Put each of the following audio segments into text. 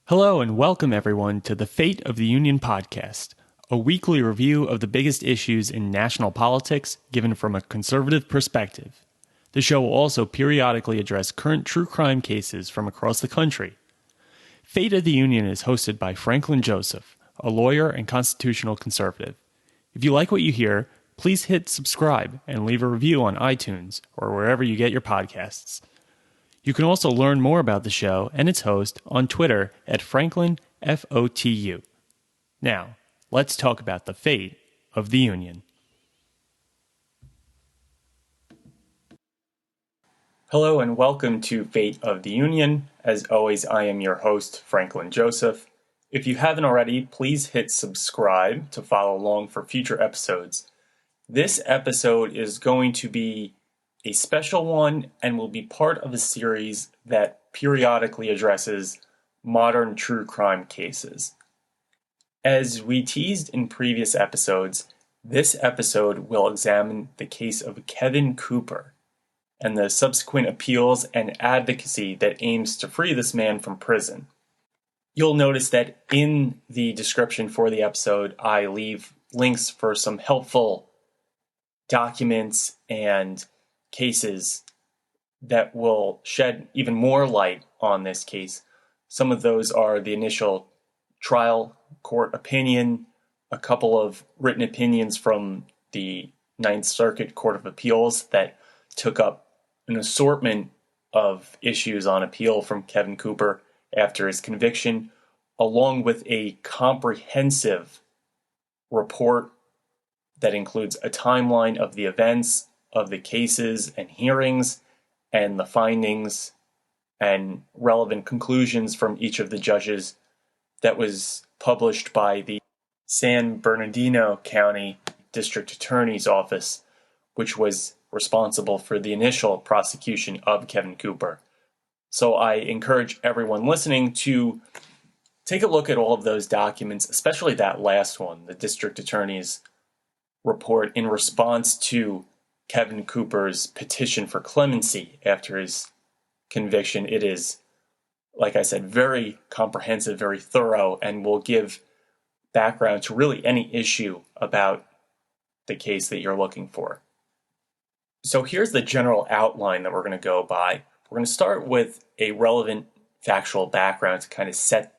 Hello and welcome everyone to the Fate of the Union podcast, a weekly review of the biggest issues in national politics given from a conservative perspective. The show will also periodically address current true crime cases from across the country. Fate of the Union is hosted by Franklin Joseph, a lawyer and constitutional conservative. If you like what you hear, please hit subscribe and leave a review on iTunes or wherever you get your podcasts. You can also learn more about the show and its host on Twitter at FranklinFOTU. Now, let's talk about the fate of the Union. Hello and welcome to Fate of the Union. As always, I am your host, Franklin Joseph. If you haven't already, please hit subscribe to follow along for future episodes. This episode is going to be a special one and will be part of a series that periodically addresses modern true crime cases. As we teased in previous episodes, this episode will examine the case of Kevin Cooper and the subsequent appeals and advocacy that aims to free this man from prison. You'll notice that in the description for the episode, I leave links for some helpful documents and cases that will shed even more light on this case. Some of those are the initial trial court opinion, a couple of written opinions from the Ninth Circuit Court of Appeals that took up an assortment of issues on appeal from Kevin Cooper after his conviction, along with a comprehensive report that includes a timeline of the events, of the cases and hearings, and the findings and relevant conclusions from each of the judges that was published by the San Bernardino County District Attorney's Office, which was responsible for the initial prosecution of Kevin Cooper. So I encourage everyone listening to take a look at all of those documents, especially that last one, the District Attorney's report in response to Kevin Cooper's petition for clemency after his conviction. It is, like I said, very comprehensive, very thorough, and will give background to really any issue about the case that you're looking for. So here's the general outline that we're going to go by. We're going to start with a relevant factual background to kind of set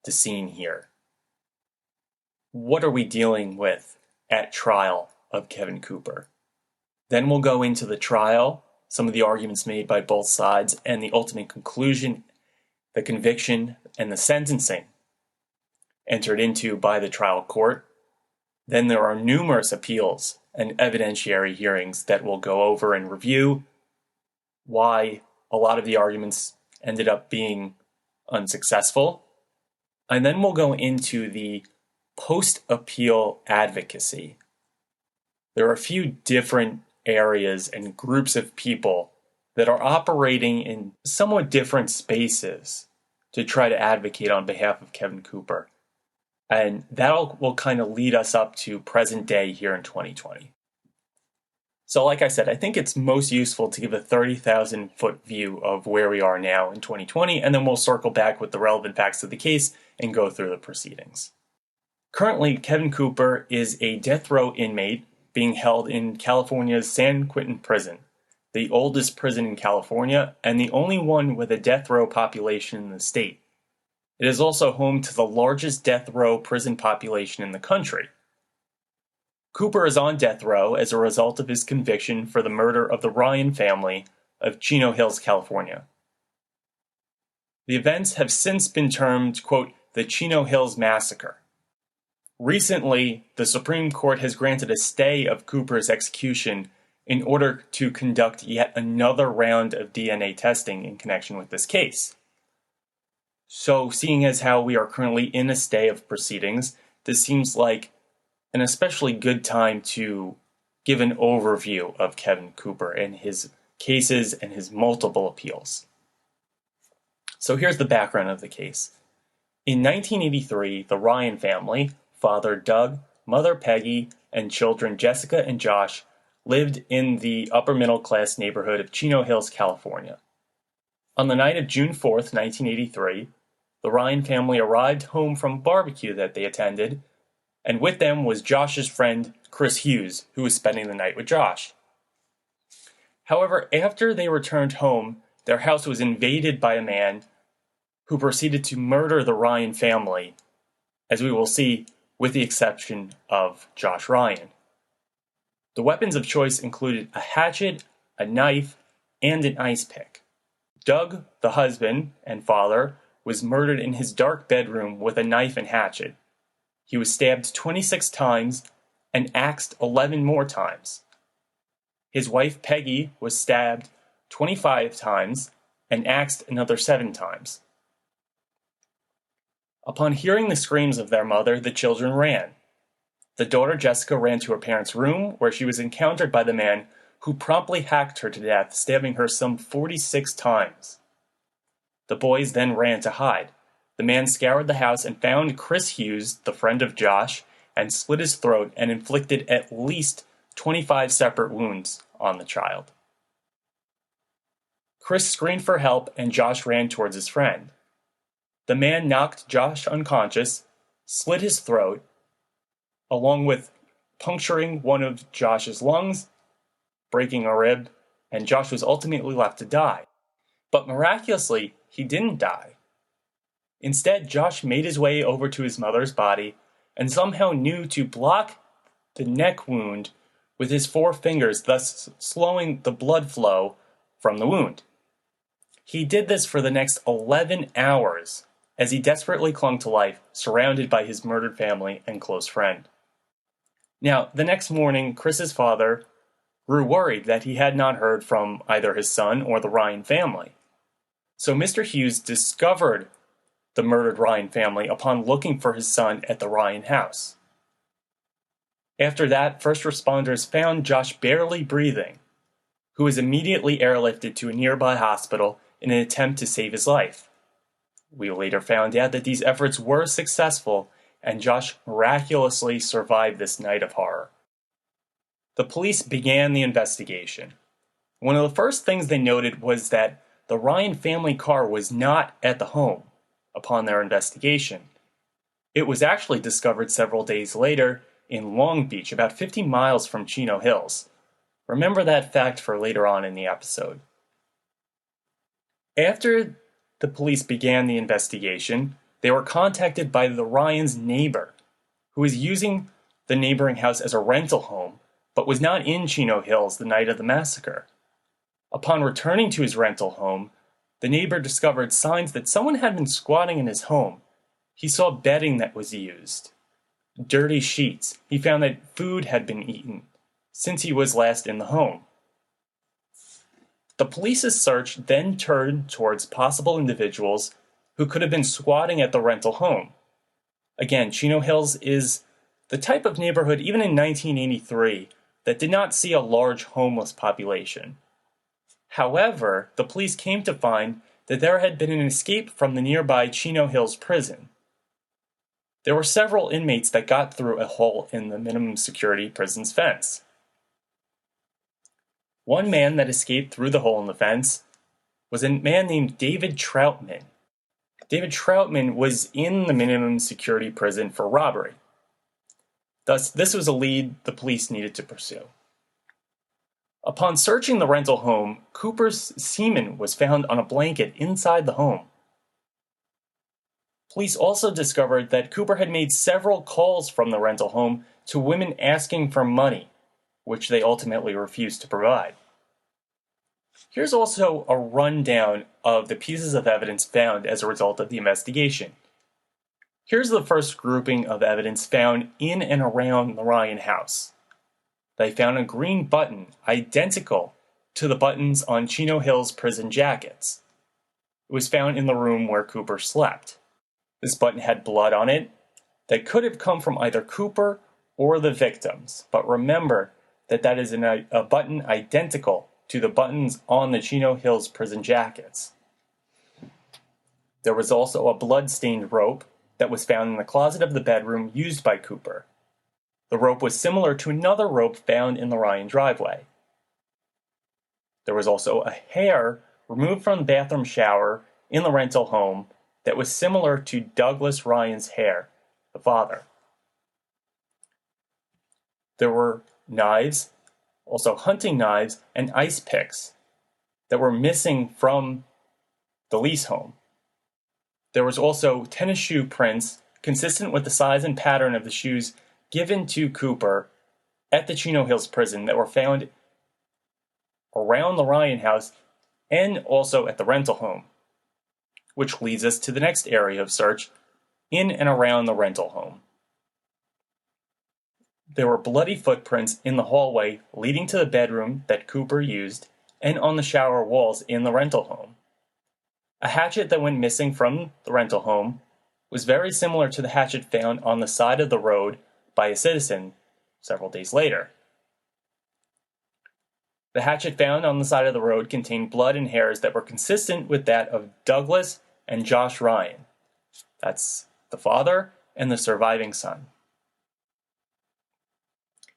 the scene here. What are we dealing with at trial of Kevin Cooper? Then we'll go into the trial, some of the arguments made by both sides, and the ultimate conclusion, the conviction, and the sentencing entered into by the trial court. Then there are numerous appeals and evidentiary hearings that we'll go over and review why a lot of the arguments ended up being unsuccessful. And then we'll go into the post-appeal advocacy. There are a few different areas and groups of people that are operating in somewhat different spaces to try to advocate on behalf of Kevin Cooper. And that will kind of lead us up to present day here in 2020. So like I said, I think it's most useful to give a 30,000-foot view of where we are now in 2020, and then we'll circle back with the relevant facts of the case and go through the proceedings. Currently, Kevin Cooper is a death row inmate being held in California's San Quentin prison, the oldest prison in California and the only one with a death row population in the state. It is also home to the largest death row prison population in the country. Cooper is on death row as a result of his conviction for the murder of the Ryen family of Chino Hills, California. The events have since been termed, quote, the Chino Hills Massacre. Recently, the Supreme Court has granted a stay of Cooper's execution in order to conduct yet another round of DNA testing in connection with this case. So, seeing as how we are currently in a stay of proceedings, this seems like an especially good time to give an overview of Kevin Cooper and his cases and his multiple appeals. So here's the background of the case. In 1983, the Ryen family, father Doug, mother Peggy, and children Jessica and Josh lived in the upper-middle-class neighborhood of Chino Hills, California. On the night of June 4th, 1983, the Ryen family arrived home from a barbecue that they attended, and with them was Josh's friend Chris Hughes, who was spending the night with Josh. However, after they returned home, their house was invaded by a man who proceeded to murder the Ryen family, as we will see, with the exception of Josh Ryen. The weapons of choice included a hatchet, a knife, and an ice pick. Doug, the husband and father, was murdered in his dark bedroom with a knife and hatchet. He was stabbed 26 times and axed 11 more times. His wife Peggy was stabbed 25 times and axed another 7 times. Upon hearing the screams of their mother, the children ran. The daughter Jessica ran to her parents' room, where she was encountered by the man who promptly hacked her to death, stabbing her some 46 times. The boys then ran to hide. The man scoured the house and found Chris Hughes, the friend of Josh, and slit his throat and inflicted at least 25 separate wounds on the child. Chris screamed for help and Josh ran towards his friend. The man knocked Josh unconscious, slit his throat, along with puncturing one of Josh's lungs, breaking a rib, and Josh was ultimately left to die. But miraculously, he didn't die. Instead, Josh made his way over to his mother's body and somehow knew to block the neck wound with his 4 fingers, thus slowing the blood flow from the wound. He did this for the next 11 hours as he desperately clung to life, surrounded by his murdered family and close friend. Now, the next morning, Chris's father grew worried that he had not heard from either his son or the Ryen family. So Mr. Hughes discovered the murdered Ryen family upon looking for his son at the Ryen house. After that, first responders found Josh barely breathing, who was immediately airlifted to a nearby hospital in an attempt to save his life. We later found out that these efforts were successful, and Josh miraculously survived this night of horror. The police began the investigation. One of the first things they noted was that the Ryen family car was not at the home upon their investigation. It was actually discovered several days later in Long Beach, about 50 miles from Chino Hills. Remember that fact for later on in the episode. After the police began the investigation, they were contacted by the Ryen's neighbor, who was using the neighboring house as a rental home, but was not in Chino Hills the night of the massacre. Upon returning to his rental home, the neighbor discovered signs that someone had been squatting in his home. He saw bedding that was used, dirty sheets. He found that food had been eaten since he was last in the home. The police's search then turned towards possible individuals who could have been squatting at the rental home. Again, Chino Hills is the type of neighborhood, even in 1983, that did not see a large homeless population. However, the police came to find that there had been an escape from the nearby Chino Hills prison. There were several inmates that got through a hole in the minimum security prison's fence. One man that escaped through the hole in the fence was a man named David Troutman. David Troutman was in the minimum security prison for robbery. Thus, this was a lead the police needed to pursue. Upon searching the rental home, Cooper's semen was found on a blanket inside the home. Police also discovered that Cooper had made several calls from the rental home to women asking for money, which they ultimately refused to provide. Here's also a rundown of the pieces of evidence found as a result of the investigation. Here's the first grouping of evidence found in and around the Ryen house. They found a green button identical to the buttons on Chino Hills prison jackets. It was found in the room where Cooper slept. This button had blood on it that could have come from either Cooper or the victims, but remember that is a button identical to the buttons on the Chino Hills prison jackets. There was also a blood-stained rope that was found in the closet of the bedroom used by Cooper. The rope was similar to another rope found in the Ryen driveway. There was also a hair removed from the bathroom shower in the rental home that was similar to Douglas Ryan's hair, the father. There were knives, also hunting knives and ice picks that were missing from the lease home. There was also tennis shoe prints consistent with the size and pattern of the shoes given to Cooper at the Chino Hills prison that were found around the Ryen house and also at the rental home, which leads us to the next area of search, in and around the rental home. There were bloody footprints in the hallway leading to the bedroom that Cooper used and on the shower walls in the rental home. A hatchet that went missing from the rental home was very similar to the hatchet found on the side of the road by a citizen several days later. The hatchet found on the side of the road contained blood and hairs that were consistent with that of Douglas and Josh Ryen. That's the father and the surviving son.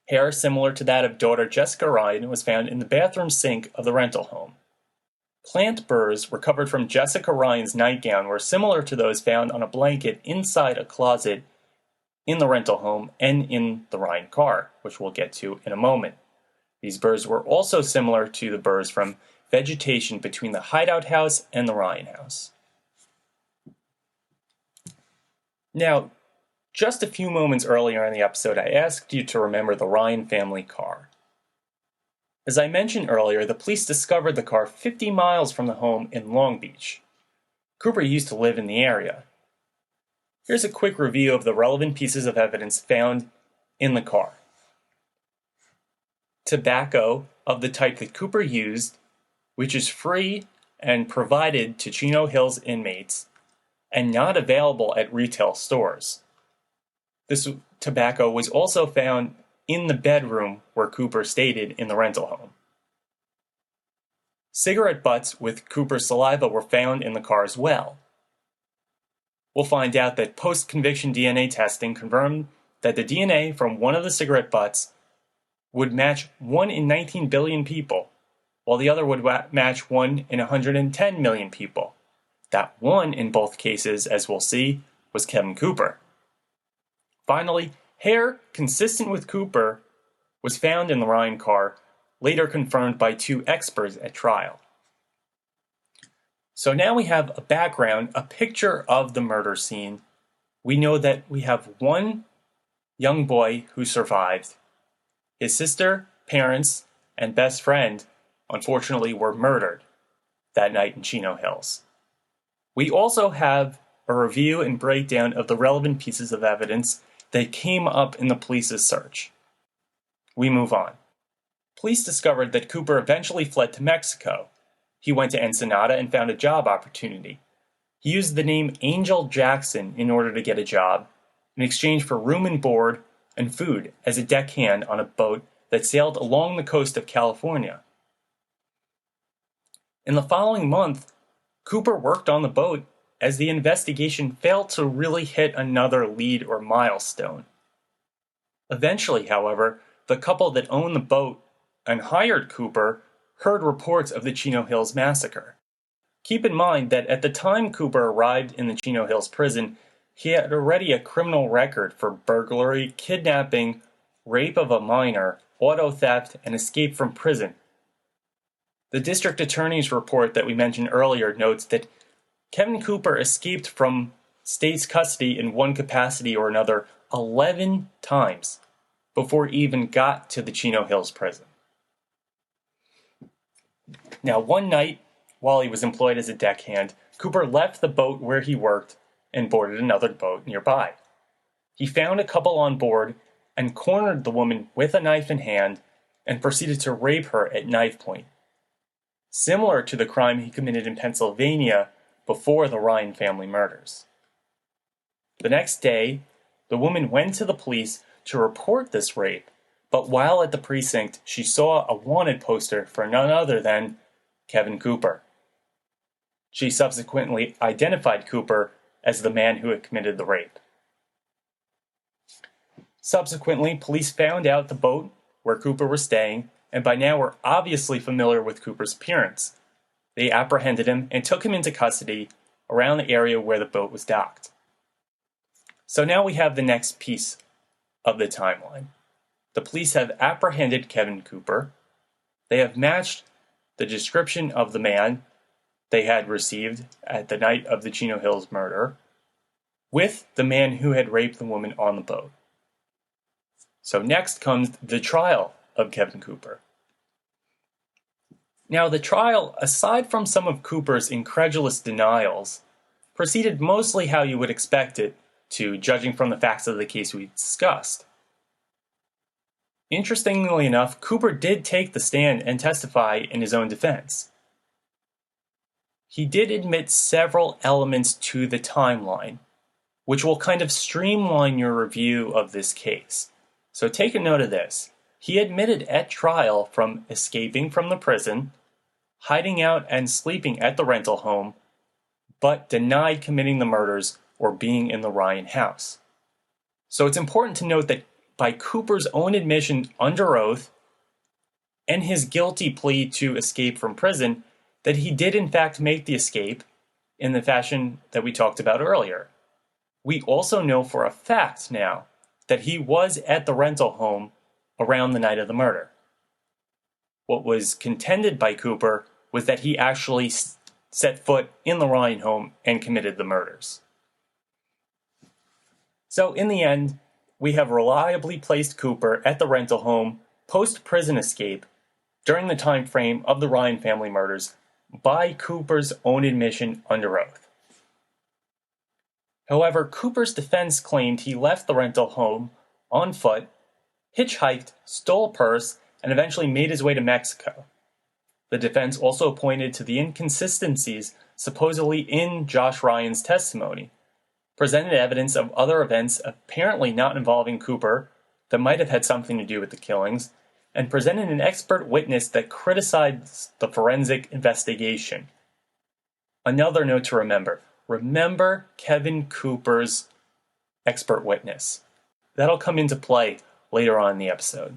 Hair similar to that of daughter Jessica Ryen was found in the bathroom sink of the rental home. Plant burrs recovered from Jessica Ryan's nightgown were similar to those found on a blanket inside a closet in the rental home and in the Ryen car, which we'll get to in a moment. These burrs were also similar to the burrs from vegetation between the hideout house and the Ryen house. Now, just a few moments earlier in the episode, I asked you to remember the Ryen family car. As I mentioned earlier, the police discovered the car 50 miles from the home in Long Beach. Cooper used to live in the area. Here's a quick review of the relevant pieces of evidence found in the car. Tobacco of the type that Cooper used, which is free and provided to Chino Hills inmates and not available at retail stores. This tobacco was also found in the bedroom where Cooper stayed in the rental home. Cigarette butts with Cooper's saliva were found in the car as well. We'll find out that post-conviction DNA testing confirmed that the DNA from one of the cigarette butts would match 1 in 19 billion people, while the other would match 1 in 110 million people. That one in both cases, as we'll see, was Kevin Cooper. Finally, hair consistent with Cooper was found in the Ryen car, later confirmed by 2 experts at trial. So now we have a background, a picture of the murder scene. We know that we have one young boy who survived. His sister, parents, and best friend, unfortunately, were murdered that night in Chino Hills. We also have a review and breakdown of the relevant pieces of evidence that came up in the police's search. We move on. Police discovered that Cooper eventually fled to Mexico. He went to Ensenada and found a job opportunity. He used the name Angel Jackson in order to get a job, in exchange for room and board and food as a deckhand on a boat that sailed along the coast of California. In the following month, Cooper worked on the boat as the investigation failed to really hit another lead or milestone. Eventually, however, the couple that owned the boat and hired Cooper heard reports of the Chino Hills Massacre. Keep in mind that at the time Cooper arrived in the Chino Hills prison, he had already a criminal record for burglary, kidnapping, rape of a minor, auto theft, and escape from prison. The district attorney's report that we mentioned earlier notes that Kevin Cooper escaped from state's custody in one capacity or another 11 times before he even got to the Chino Hills prison. Now, one night, while he was employed as a deckhand, Cooper left the boat where he worked and boarded another boat nearby. He found a couple on board and cornered the woman with a knife in hand and proceeded to rape her at knife point, similar to the crime he committed in Pennsylvania before the Ryen family murders. The next day, the woman went to the police to report this rape, but while at the precinct, she saw a wanted poster for none other than Kevin Cooper. She subsequently identified Cooper as the man who had committed the rape. Subsequently, police found out the boat where Cooper was staying, and by now were obviously familiar with Cooper's appearance. They apprehended him and took him into custody, around the area where the boat was docked. So now we have the next piece of the timeline. The police have apprehended Kevin Cooper. They have matched the description of the man they had received at the night of the Chino Hills murder with the man who had raped the woman on the boat. So next comes the trial of Kevin Cooper. Now, the trial, aside from some of Cooper's incredulous denials, proceeded mostly how you would expect it to, judging from the facts of the case we discussed. Interestingly enough, Cooper did take the stand and testify in his own defense. He did admit several elements to the timeline, which will kind of streamline your review of this case. So take a note of this. He admitted at trial from escaping from the prison, hiding out and sleeping at the rental home, but denied committing the murders or being in the Ryen house. So it's important to note that by Cooper's own admission under oath and his guilty plea to escape from prison, that he did in fact make the escape in the fashion that we talked about earlier. We also know for a fact now that he was at the rental home around the night of the murder. What was contended by Cooper was that he actually set foot in the Ryen home and committed the murders. So in the end, we have reliably placed Cooper at the rental home post-prison escape during the time frame of the Ryen family murders by Cooper's own admission under oath. However, Cooper's defense claimed he left the rental home on foot, hitchhiked, stole a purse, and eventually made his way to Mexico. The defense also pointed to the inconsistencies supposedly in Josh Ryan's testimony, presented evidence of other events apparently not involving Cooper that might have had something to do with the killings, and presented an expert witness that criticized the forensic investigation. Another note to remember. Remember Kevin Cooper's expert witness. That'll come into play later on in the episode.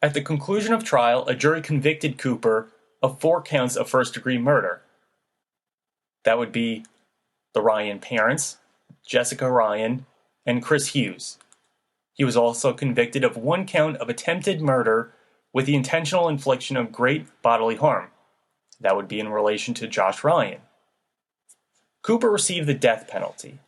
At the conclusion of trial, a jury convicted Cooper of 4 counts of first-degree murder. That would be the Ryen parents, Jessica Ryen, and Chris Hughes. He was also convicted of 1 count of attempted murder with the intentional infliction of great bodily harm. That would be in relation to Josh Ryen. Cooper received the death penalty.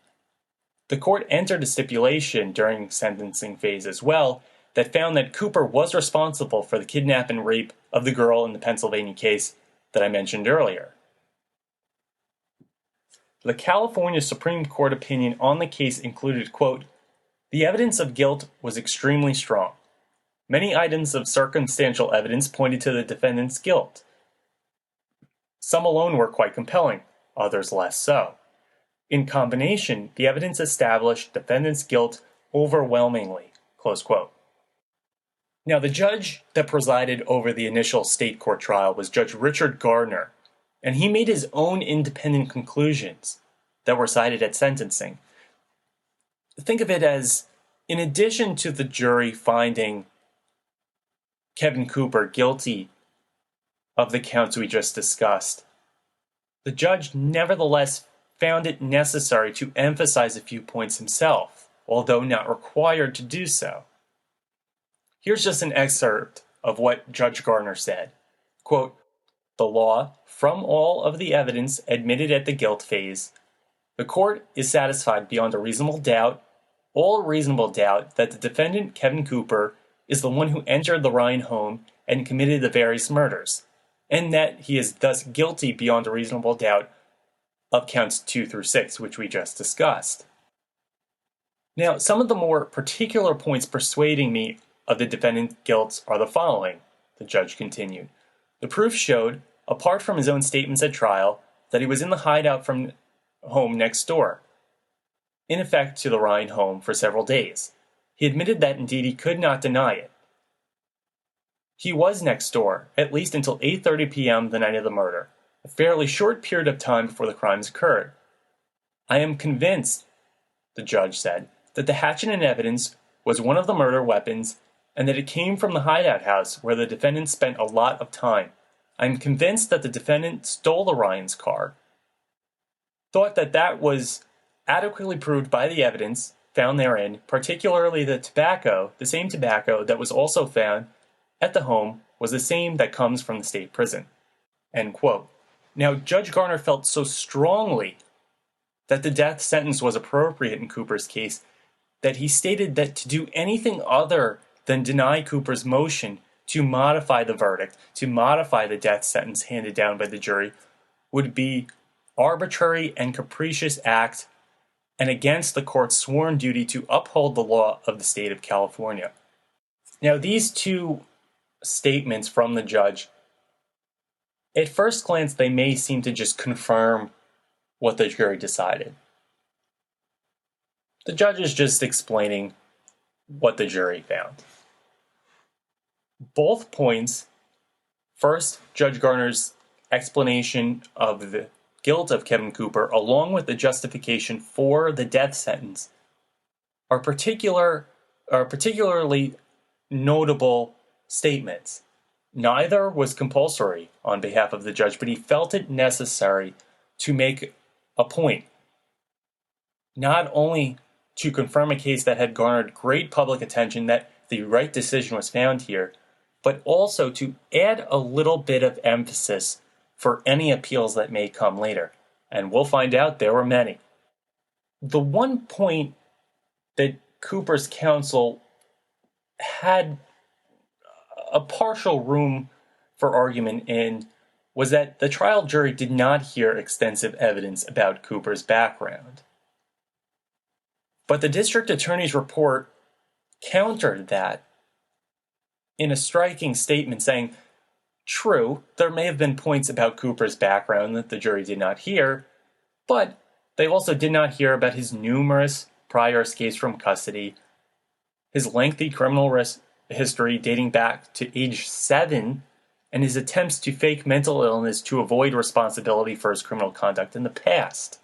The court entered a stipulation during sentencing phase as well that found that Cooper was responsible for the kidnap and rape of the girl in the Pennsylvania case that I mentioned earlier. The California Supreme Court opinion on the case included, quote, "The evidence of guilt was extremely strong. Many items of circumstantial evidence pointed to the defendant's guilt. Some alone were quite compelling, others less so. In combination, the evidence established defendant's guilt overwhelmingly," close quote. Now, the judge that presided over the initial state court trial was Judge Richard Gardner, and he made his own independent conclusions that were cited at sentencing. Think of it as, in addition to the jury finding Kevin Cooper guilty of the counts we just discussed, the judge nevertheless found it necessary to emphasize a few points himself, although not required to do so. Here's just an excerpt of what Judge Gardner said. Quote, "The law, from all of the evidence admitted at the guilt phase, the court is satisfied beyond a reasonable doubt, all reasonable doubt, that the defendant, Kevin Cooper, is the one who entered the Ryen home and committed the various murders, and that he is thus guilty beyond a reasonable doubt of counts 2 through 6, which we just discussed." Now, some of the more particular points persuading me of the defendant's guilt are the following, the judge continued. The proof showed, apart from his own statements at trial, that he was in the hideout from home next door, in effect to the Ryen home, for several days. He admitted that indeed he could not deny it. He was next door, at least until 8:30 p.m. the night of the murder, a fairly short period of time before the crimes occurred. I am convinced, the judge said, that the hatchet in evidence was one of the murder weapons and that it came from the hideout house where the defendant spent a lot of time. I am convinced that the defendant stole the Ryen's car, thought that that was adequately proved by the evidence found therein, particularly the same tobacco that was also found at the home was the same that comes from the state prison. End quote. Now, Judge Garner felt so strongly that the death sentence was appropriate in Cooper's case that he stated that to do anything other than deny Cooper's motion to modify the verdict, to modify the death sentence handed down by the jury, would be arbitrary and capricious act and against the court's sworn duty to uphold the law of the state of California. Now, these two statements from the judge, at first glance, they may seem to just confirm what the jury decided. The judge is just explaining what the jury found. Both points, first, Judge Garner's explanation of the guilt of Kevin Cooper, along with the justification for the death sentence, are particularly notable statements. Neither was compulsory on behalf of the judge, but he felt it necessary to make a point, not only to confirm a case that had garnered great public attention, that the right decision was found here, but also to add a little bit of emphasis for any appeals that may come later. And we'll find out there were many. The one point that Cooper's counsel had a partial room for argument in was that the trial jury did not hear extensive evidence about Cooper's background. But the district attorney's report countered that in a striking statement saying, true, there may have been points about Cooper's background that the jury did not hear, but they also did not hear about his numerous prior escapes from custody, his lengthy criminal history dating back to age 7, and his attempts to fake mental illness to avoid responsibility for his criminal conduct in the past.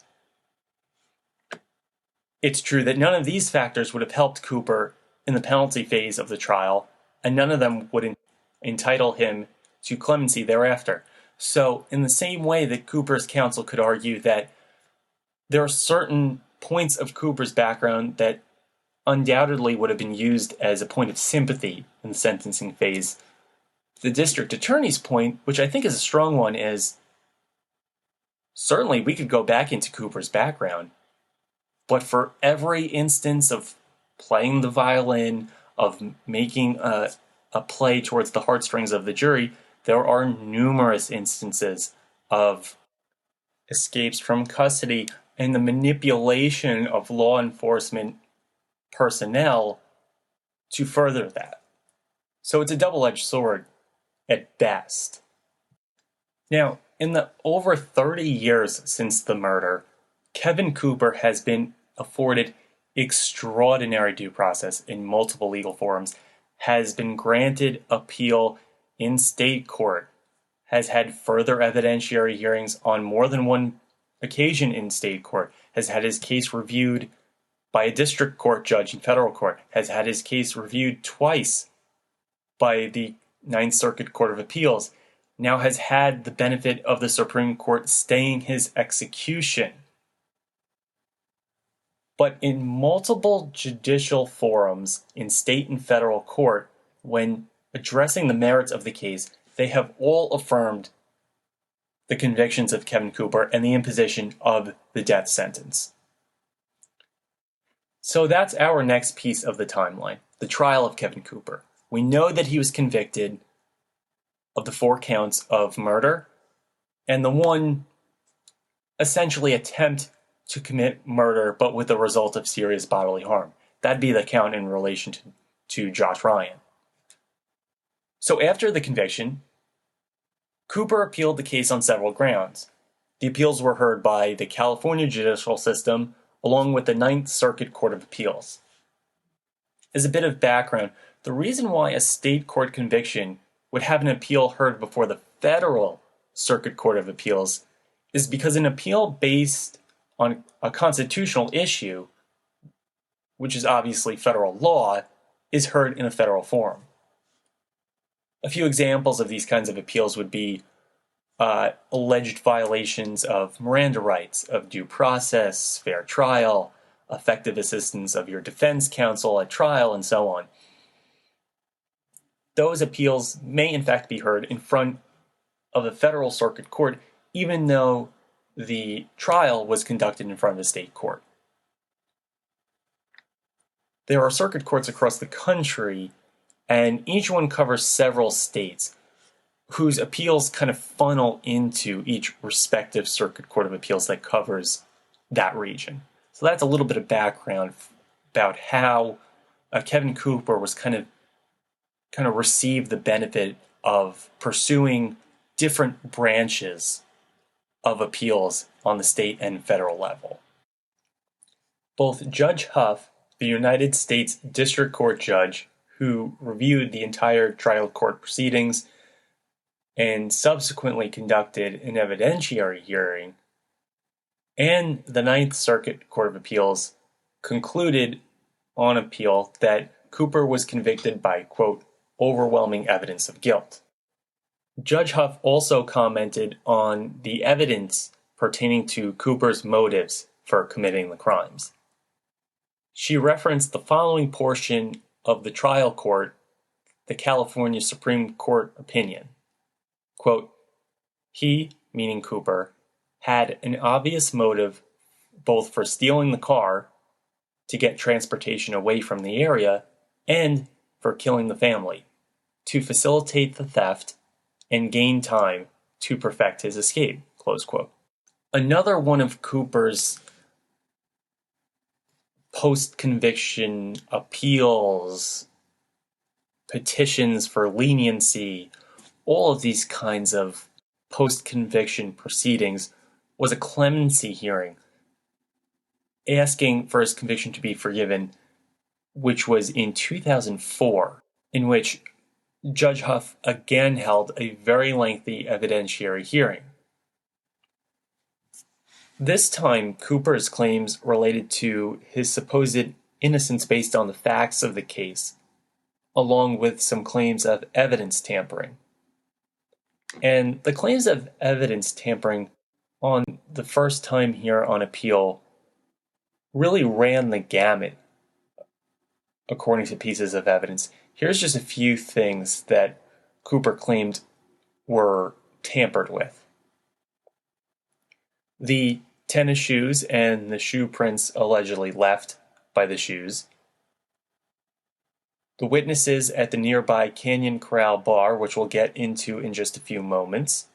It's true that none of these factors would have helped Cooper in the penalty phase of the trial, and none of them would entitle him to clemency thereafter. So, in the same way that Cooper's counsel could argue that there are certain points of Cooper's background that undoubtedly would have been used as a point of sympathy in the sentencing phase, the district attorney's point, which I think is a strong one, is certainly we could go back into Cooper's background, but for every instance of playing the violin, of making a play towards the heartstrings of the jury, there are numerous instances of escapes from custody and the manipulation of law enforcement personnel to further that. So it's a double-edged sword at best. Now, in the over 30 years since the murder, Kevin Cooper has been afforded extraordinary due process in multiple legal forums, has been granted appeal in state court, has had further evidentiary hearings on more than one occasion in state court, has had his case reviewed by a district court judge in federal court, has had his case reviewed twice by the Ninth Circuit Court of Appeals, now has had the benefit of the Supreme Court staying his execution. But in multiple judicial forums in state and federal court, when addressing the merits of the case, they have all affirmed the convictions of Kevin Cooper and the imposition of the death sentence. So that's our next piece of the timeline, the trial of Kevin Cooper. We know that he was convicted of the 4 counts of murder and the one essentially attempt to commit murder, but with the result of serious bodily harm. That'd be the count in relation to Josh Ryen. So after the conviction, Cooper appealed the case on several grounds. The appeals were heard by the California judicial system, along with the Ninth Circuit Court of Appeals. As a bit of background, the reason why a state court conviction would have an appeal heard before the Federal Circuit Court of Appeals is because an appeal based on a constitutional issue, which is obviously federal law, is heard in a federal forum. A few examples of these kinds of appeals would be alleged violations of Miranda rights, of due process, fair trial, effective assistance of your defense counsel at trial, and so on. Those appeals may in fact be heard in front of a federal circuit court, even though the trial was conducted in front of a state court. There are circuit courts across the country, and each one covers several states whose appeals kind of funnel into each respective circuit court of appeals that covers that region. So that's a little bit of background about how Kevin Cooper was kind of received the benefit of pursuing different branches of appeals on the state and federal level. Both Judge Huff, the United States District Court judge who reviewed the entire trial court proceedings and subsequently conducted an evidentiary hearing, and the Ninth Circuit Court of Appeals concluded on appeal that Cooper was convicted by, quote, overwhelming evidence of guilt. Judge Huff also commented on the evidence pertaining to Cooper's motives for committing the crimes. She referenced the following portion of the trial court, the California Supreme Court opinion. Quote, he, meaning Cooper, had an obvious motive both for stealing the car to get transportation away from the area and for killing the family, to facilitate the theft and gain time to perfect his escape, close quote. Another one of Cooper's post-conviction appeals, petitions for leniency, all of these kinds of post-conviction proceedings was a clemency hearing, asking for his conviction to be forgiven, which was in 2004, in which Judge Huff again held a very lengthy evidentiary hearing. This time, Cooper's claims related to his supposed innocence based on the facts of the case, along with some claims of evidence tampering. And the claims of evidence tampering on the first time here on appeal really ran the gamut according to pieces of evidence. Here's just a few things that Cooper claimed were tampered with. The tennis shoes and the shoe prints allegedly left by the shoes. The witnesses at the nearby Canyon Corral bar, which we'll get into in just a few moments.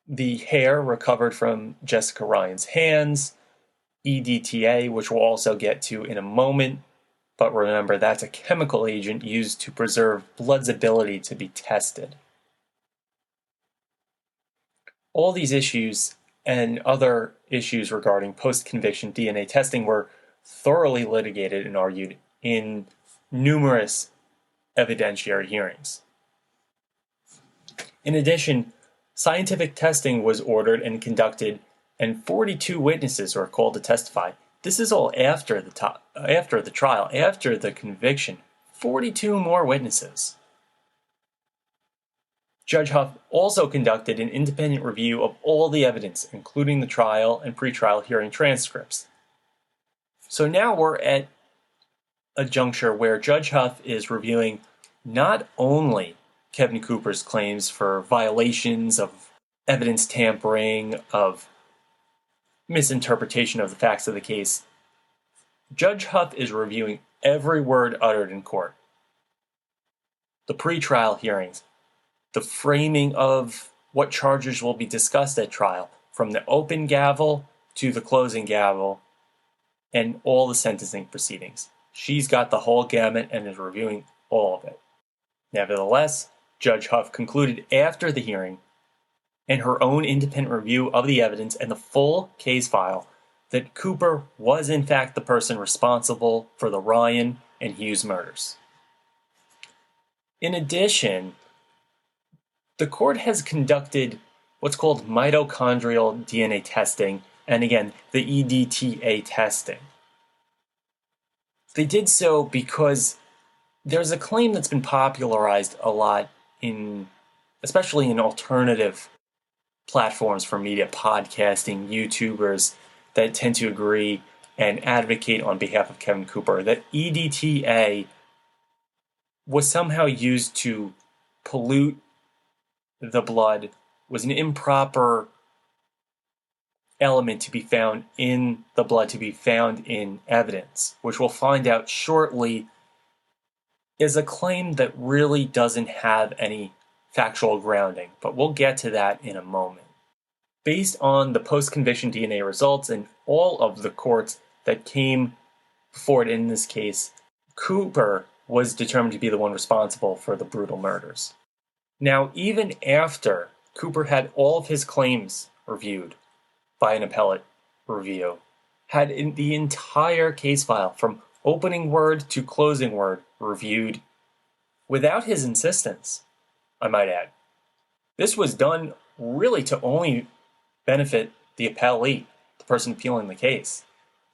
The hair recovered from Jessica Ryan's hands. EDTA, which we'll also get to in a moment. But remember, that's a chemical agent used to preserve blood's ability to be tested. All these issues and other issues regarding post-conviction DNA testing were thoroughly litigated and argued in numerous evidentiary hearings. In addition, scientific testing was ordered and conducted, and 42 witnesses were called to testify. This is all after the trial, after the conviction. 42 more witnesses. Judge Huff also conducted an independent review of all the evidence, including the trial and pretrial hearing transcripts. So now we're at a juncture where Judge Huff is reviewing not only Kevin Cooper's claims for violations of evidence tampering, of misinterpretation of the facts of the case. Judge Huff is reviewing every word uttered in court. The pretrial hearings, the framing of what charges will be discussed at trial, from the open gavel to the closing gavel, and all the sentencing proceedings. She's got the whole gamut and is reviewing all of it. Nevertheless, Judge Huff concluded after the hearing and her own independent review of the evidence and the full case file that Cooper was in fact the person responsible for the Ryen and Hughes murders. In addition, the court has conducted what's called mitochondrial DNA testing, and again, the EDTA testing. They did so because there's a claim that's been popularized a lot in especially in alternative platforms for media, podcasting, YouTubers that tend to agree and advocate on behalf of Kevin Cooper, that EDTA was somehow used to pollute the blood, was an improper element to be found in the blood, to be found in evidence, which we'll find out shortly is a claim that really doesn't have any factual grounding, but we'll get to that in a moment. Based on the post-conviction DNA results and all of the courts that came before it in this case, Cooper was determined to be the one responsible for the brutal murders. Now, even after Cooper had all of his claims reviewed by an appellate review, had the entire case file from opening word to closing word reviewed without his insistence, I might add. This was done really to only benefit the appellee, the person appealing the case.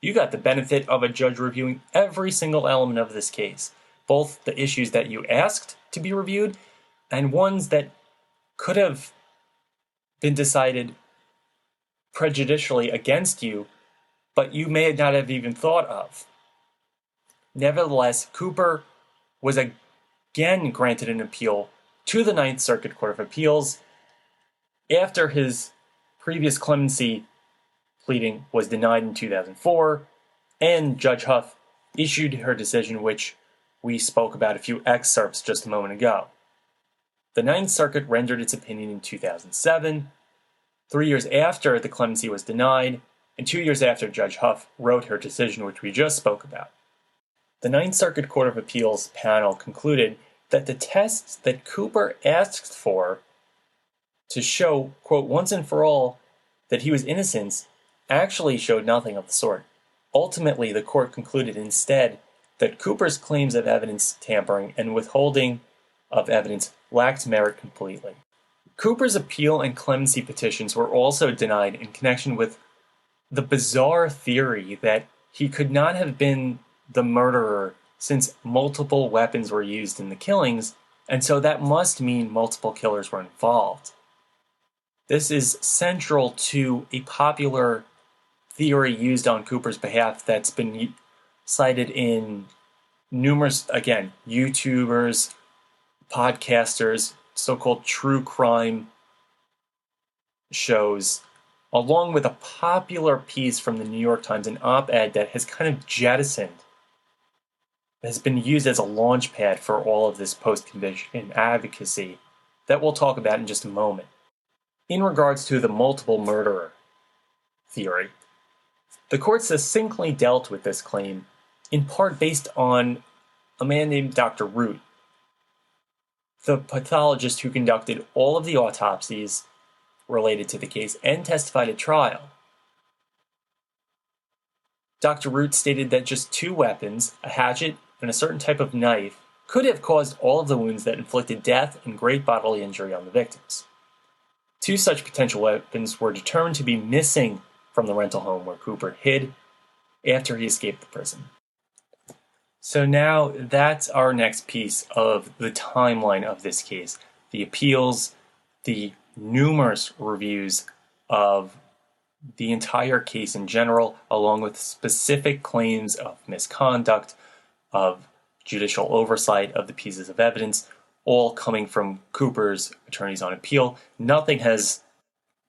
You got the benefit of a judge reviewing every single element of this case, both the issues that you asked to be reviewed and ones that could have been decided prejudicially against you, but you may not have even thought of. Nevertheless, Cooper was again granted an appeal to the Ninth Circuit Court of Appeals after his previous clemency pleading was denied in 2004, and Judge Huff issued her decision, which we spoke about a few excerpts just a moment ago. The Ninth Circuit rendered its opinion in 2007, 3 years after the clemency was denied, and 2 years after Judge Huff wrote her decision, which we just spoke about. The Ninth Circuit Court of Appeals panel concluded that the tests that Cooper asked for to show, quote, once and for all that he was innocent actually showed nothing of the sort. Ultimately, the court concluded instead that Cooper's claims of evidence tampering and withholding of evidence lacked merit completely. Cooper's appeal and clemency petitions were also denied in connection with the bizarre theory that he could not have been the murderer since multiple weapons were used in the killings, and so that must mean multiple killers were involved. This is central to a popular theory used on Cooper's behalf that's been cited in numerous, again, YouTubers, podcasters, so-called true crime shows, along with a popular piece from the New York Times, an op-ed that has kind of jettisoned, has been used as a launch pad for all of this post-conviction advocacy that we'll talk about in just a moment. In regards to the multiple murderer theory, the court succinctly dealt with this claim, in part based on a man named Dr. Root, the pathologist who conducted all of the autopsies related to the case and testified at trial. Dr. Root stated that just two weapons, a hatchet and a certain type of knife, could have caused all of the wounds that inflicted death and great bodily injury on the victims. Two such potential weapons were determined to be missing from the rental home where Cooper hid after he escaped the prison. So now that's our next piece of the timeline of this case. The appeals, the numerous reviews of the entire case in general, along with specific claims of misconduct, of judicial oversight of the pieces of evidence, all coming from Cooper's attorneys on appeal. Nothing has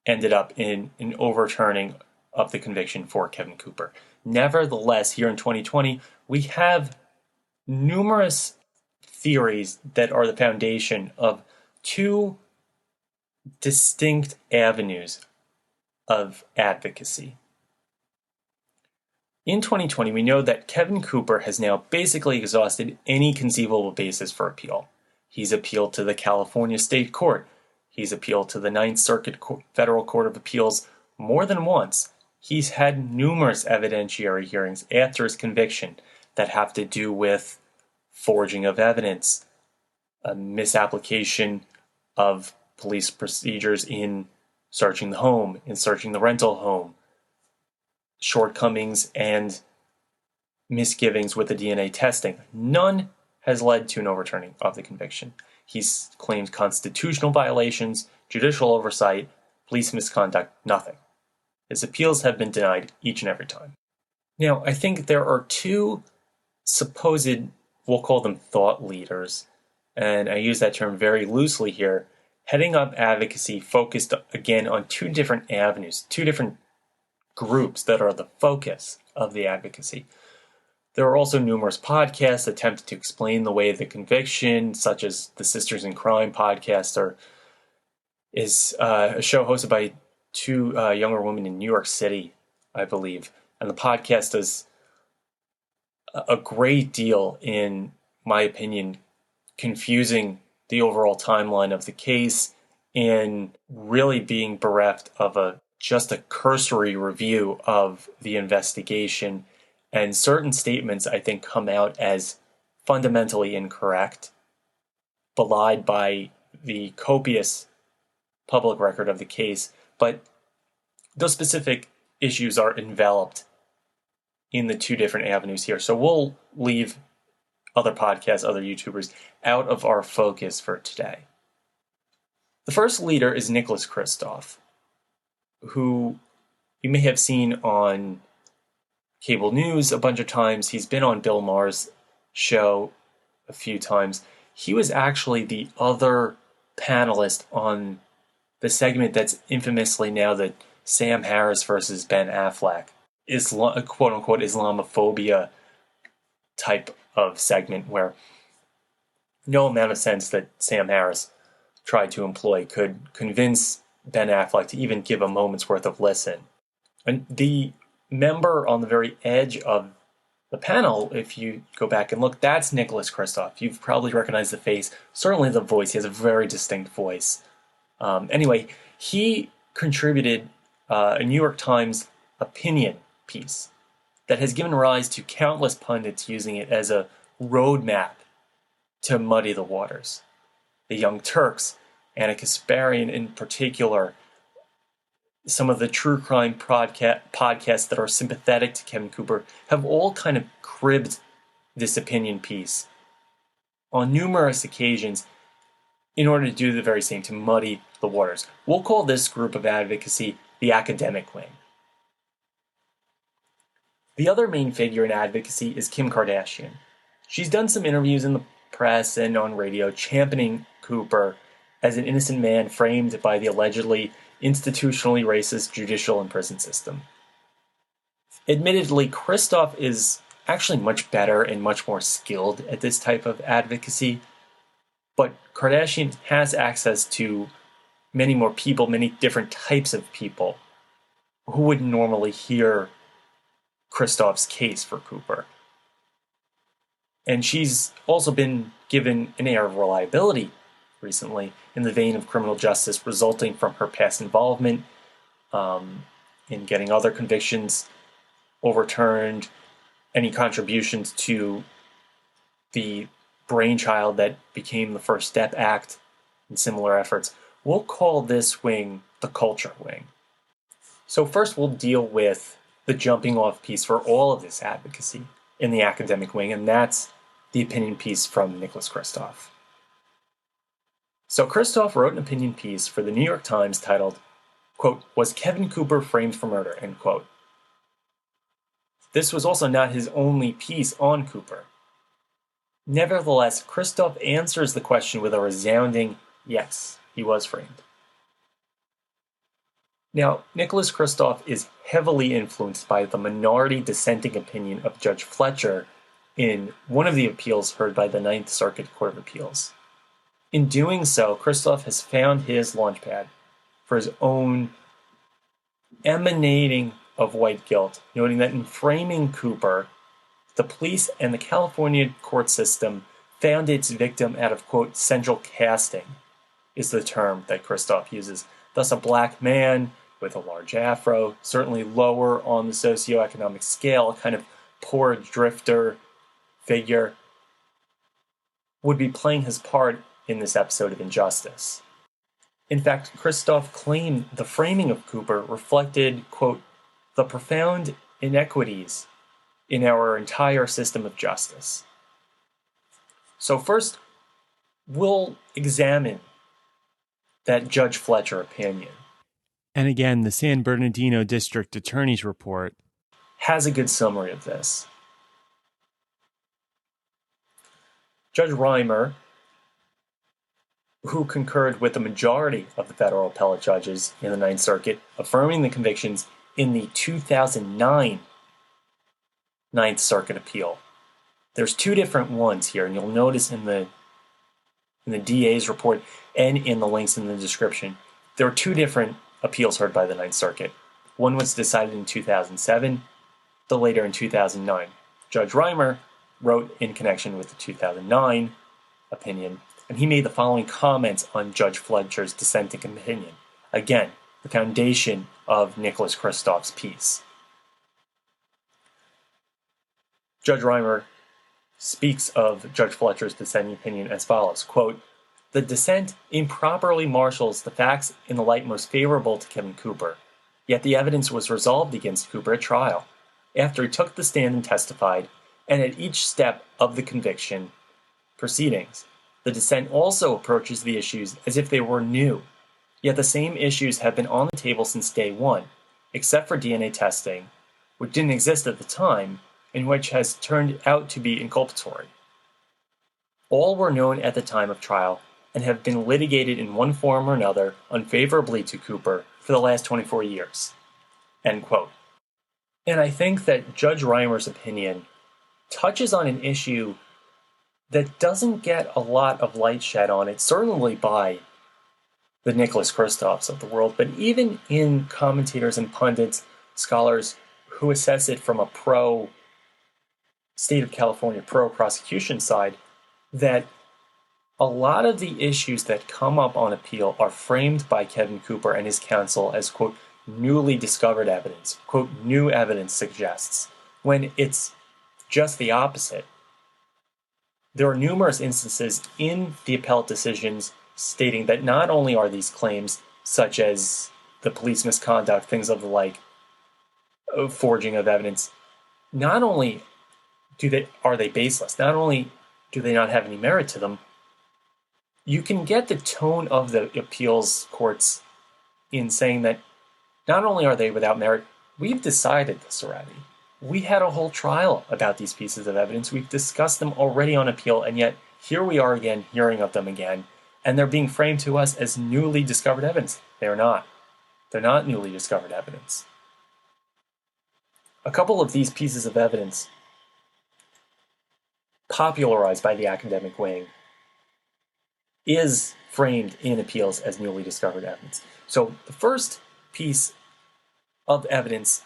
ended up in an overturning of the conviction for Kevin Cooper. Nevertheless, here in 2020, we have numerous theories that are the foundation of two distinct avenues of advocacy. In 2020, we know that Kevin Cooper has now basically exhausted any conceivable basis for appeal. He's appealed to the California State Court. He's appealed to the Ninth Circuit Federal Court of Appeals more than once. He's had numerous evidentiary hearings after his conviction that have to do with forging of evidence, a misapplication of police procedures in searching the home, in searching the rental home, shortcomings and misgivings with the DNA testing. None has led to an overturning of the conviction. He's claimed constitutional violations, judicial oversight, police misconduct, nothing. His appeals have been denied each and every time. Now, I think there are two supposed, we'll call them thought leaders, and I use that term very loosely here, heading up advocacy focused again on two different avenues, two different groups that are the focus of the advocacy. There are also numerous podcasts attempting to explain the way of the conviction, such as the Sisters in Crime podcast, is a show hosted by two younger women in New York City, I believe. And the podcast does a great deal, in my opinion, confusing the overall timeline of the case and really being bereft of just a cursory review of the investigation. And certain statements, I think, come out as fundamentally incorrect, belied by the copious public record of the case. But those specific issues are enveloped in the two different avenues here. So we'll leave other podcasts, other YouTubers out of our focus for today. The first leader is Nicholas Kristof, who you may have seen on cable news a bunch of times. He's been on Bill Maher's show a few times. He was actually the other panelist on the segment that's infamously now the Sam Harris versus Ben Affleck, quote-unquote Islamophobia type of segment, where no amount of sense that Sam Harris tried to employ could convince Ben Affleck to even give a moment's worth of listen. And the member on the very edge of the panel, if you go back and look, that's Nicholas Kristof. You've probably recognized the face, certainly the voice. He has a very distinct voice. Anyway, he contributed a New York Times opinion piece that has given rise to countless pundits using it as a roadmap to muddy the waters. The Young Turks, Anna Kasparian in particular, some of the true crime podcasts that are sympathetic to Kevin Cooper have all kind of cribbed this opinion piece on numerous occasions in order to do the very same, to muddy the waters. We'll call this group of advocacy the academic wing. The other main figure in advocacy is Kim Kardashian. She's done some interviews in the press and on radio championing Cooper as an innocent man framed by the allegedly institutionally racist judicial and prison system. Admittedly, Kristof is actually much better and much more skilled at this type of advocacy, but Kardashian has access to many more people, many different types of people who would normally hear Kristof's case for Cooper. And she's also been given an air of reliability recently in the vein of criminal justice resulting from her past involvement in getting other convictions overturned, any contributions to the brainchild that became the First Step Act and similar efforts. We'll call this wing the culture wing. So first we'll deal with the jumping off piece for all of this advocacy in the academic wing, and that's the opinion piece from Nicholas Kristof. So Kristof wrote an opinion piece for the New York Times titled, quote, "Was Kevin Cooper framed for murder?" end quote. This was also not his only piece on Cooper. Nevertheless, Kristof answers the question with a resounding yes, he was framed. Now, Nicholas Kristof is heavily influenced by the minority dissenting opinion of Judge Fletcher in one of the appeals heard by the Ninth Circuit Court of Appeals. In doing so, Kristof has found his launchpad for his own emanating of white guilt, noting that in framing Cooper, the police and the California court system found its victim out of, quote, central casting, is the term that Kristof uses. Thus, a black man with a large afro, certainly lower on the socioeconomic scale, a kind of poor drifter figure, would be playing his part in this episode of Injustice. In fact, Kristof claimed the framing of Cooper reflected, quote, the profound inequities in our entire system of justice. So first, we'll examine that Judge Fletcher opinion. And again, the San Bernardino District Attorney's report has a good summary of this. Judge Ryen, who concurred with the majority of the federal appellate judges in the Ninth Circuit, affirming the convictions in the 2009 Ninth Circuit appeal. There's two different ones here, and you'll notice in the DA's report and in the links in the description, there are two different appeals heard by the Ninth Circuit. One was decided in 2007, the later in 2009. Judge Ryen wrote in connection with the 2009 opinion, and he made the following comments on Judge Fletcher's dissenting opinion. Again, the foundation of Nicholas Kristof's piece. Judge Ryen speaks of Judge Fletcher's dissenting opinion as follows, quote, "The dissent improperly marshals the facts in the light most favorable to Kevin Cooper, yet the evidence was resolved against Cooper at trial, after he took the stand and testified, and at each step of the conviction proceedings. The dissent also approaches the issues as if they were new, yet the same issues have been on the table since day one, except for DNA testing, which didn't exist at the time, and which has turned out to be inculpatory. All were known at the time of trial and have been litigated in one form or another unfavorably to Cooper for the last 24 years. End quote. And I think that Judge Ryen's opinion touches on an issue that doesn't get a lot of light shed on it, certainly by the Nicholas Kristofs of the world, but even in commentators and pundits, scholars who assess it from a state of California pro-prosecution side, that a lot of the issues that come up on appeal are framed by Kevin Cooper and his counsel as, quote, newly discovered evidence, quote, new evidence suggests, when it's just the opposite. There are numerous instances in the appellate decisions stating that not only are these claims, such as the police misconduct, things of the like, forging of evidence, not only are they baseless, not only do they not have any merit to them, you can get the tone of the appeals courts in saying that not only are they without merit, we've decided this already. We had a whole trial about these pieces of evidence. We've discussed them already on appeal, and yet here we are again, hearing of them again, and they're being framed to us as newly discovered evidence. They're not. They're not newly discovered evidence. A couple of these pieces of evidence, popularized by the academic wing, is framed in appeals as newly discovered evidence. So the first piece of evidence,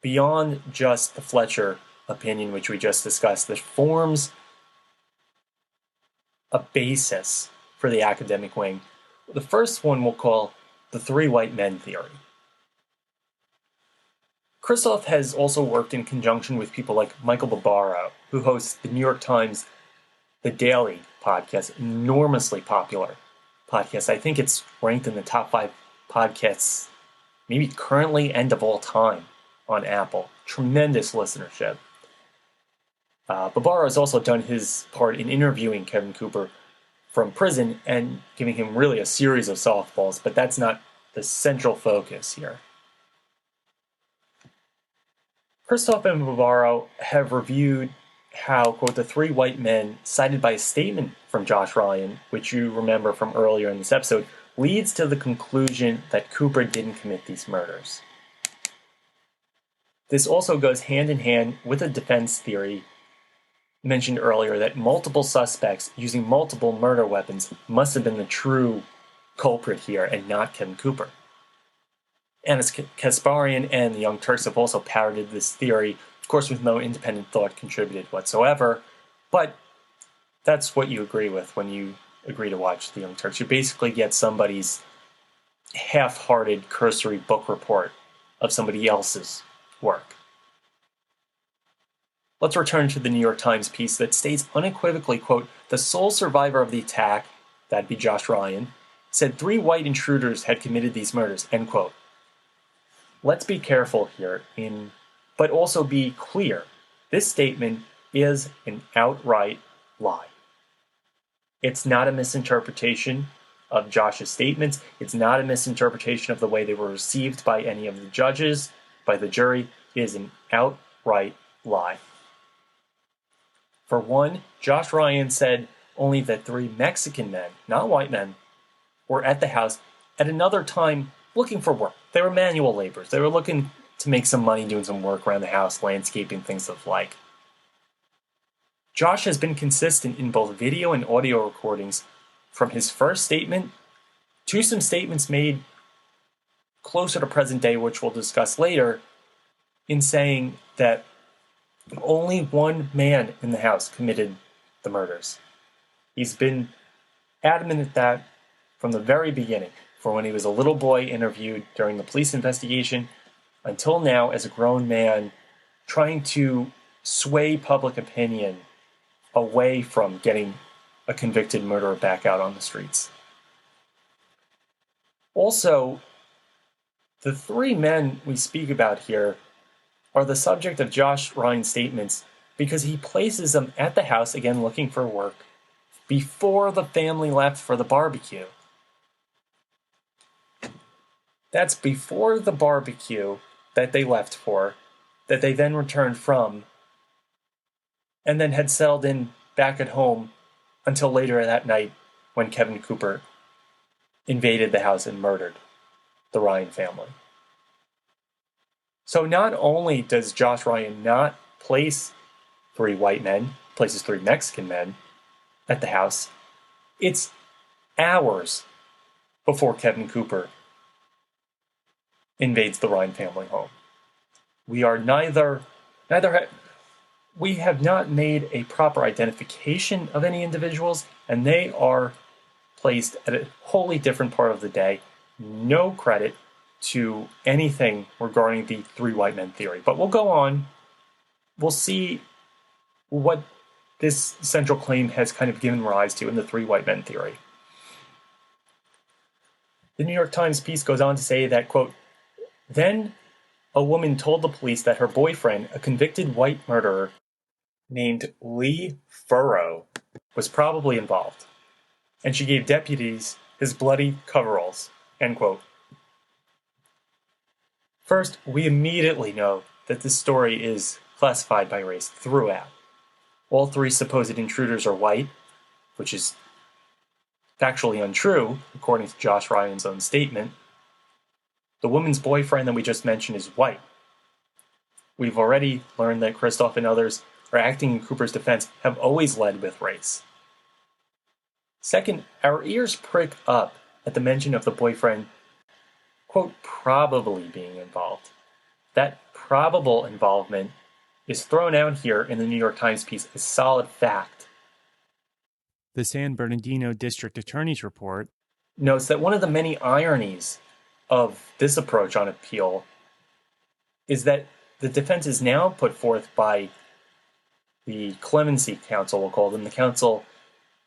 beyond just the Fletcher opinion, which we just discussed, that forms a basis for the academic wing, the first one we'll call the three white men theory. Kristof has also worked in conjunction with people like Michael Barbaro, who hosts the New York Times The Daily podcast, enormously popular podcast. I think it's ranked in the top 5 podcasts, maybe currently and of all time, on Apple. Tremendous listenership. Barbaro has also done his part in interviewing Kevin Cooper from prison and giving him really a series of softballs, but that's not the central focus here. Kristof and Barbaro have reviewed how, quote, the three white men cited by a statement from Josh Ryen, which you remember from earlier in this episode, leads to the conclusion that Cooper didn't commit these murders. This also goes hand in hand with a defense theory mentioned earlier that multiple suspects using multiple murder weapons must have been the true culprit here and not Kevin Cooper. Anas Kasparian and the Young Turks have also parroted this theory, of course with no independent thought contributed whatsoever, but that's what you agree with when you agree to watch the Young Turks. You basically get somebody's half-hearted, cursory book report of somebody else's work. Let's return to the New York Times piece that states unequivocally, quote, the sole survivor of the attack, that'd be Josh Ryen, said 3 white intruders had committed these murders, end quote. Let's be careful here, but also be clear. This statement is an outright lie. It's not a misinterpretation of Josh's statements. It's not a misinterpretation of the way they were received by any of the judges, by the jury. It is an outright lie. For one, Josh Ryen said only that 3 Mexican men, not white men, were at the house at another time looking for work. They were manual laborers. They were looking to make some money doing some work around the house, landscaping, things of the like. Josh has been consistent in both video and audio recordings from his first statement to some statements made closer to present day, which we'll discuss later, in saying that only one man in the house committed the murders. He's been adamant at that from the very beginning, from when he was a little boy interviewed during the police investigation until now as a grown man trying to sway public opinion away from getting a convicted murderer back out on the streets. Also, the 3 men we speak about here are the subject of Josh Ryan's statements because he places them at the house, again looking for work, before the family left for the barbecue. That's before the barbecue that they left for, that they then returned from, and then had settled in back at home until later that night when Kevin Cooper invaded the house and murdered the Ryen family. So not only does Josh Ryen not place 3 white men, places 3 Mexican men at the house, it's hours before Kevin Cooper invades the Ryen family home. We have not made a proper identification of any individuals, and they are placed at a wholly different part of the day. No credit to anything regarding the 3 white men theory. But we'll go on. We'll see what this central claim has kind of given rise to in the 3 white men theory. The New York Times piece goes on to say that, quote, then a woman told the police that her boyfriend, a convicted white murderer named Lee Furrow, was probably involved, and she gave deputies his bloody coveralls, end quote. First, we immediately know that this story is classified by race throughout. All 3 supposed intruders are white, which is factually untrue, according to Josh Ryan's own statement. The woman's boyfriend that we just mentioned is white. We've already learned that Christoph and others are acting in Cooper's defense have always led with race. Second, our ears prick up at the mention of the boyfriend, quote, probably being involved. That probable involvement is thrown out here in the New York Times piece as solid fact. The San Bernardino District Attorney's report notes that one of the many ironies of this approach on appeal is that the defense is now put forth by the clemency counsel, we'll call them, the counsel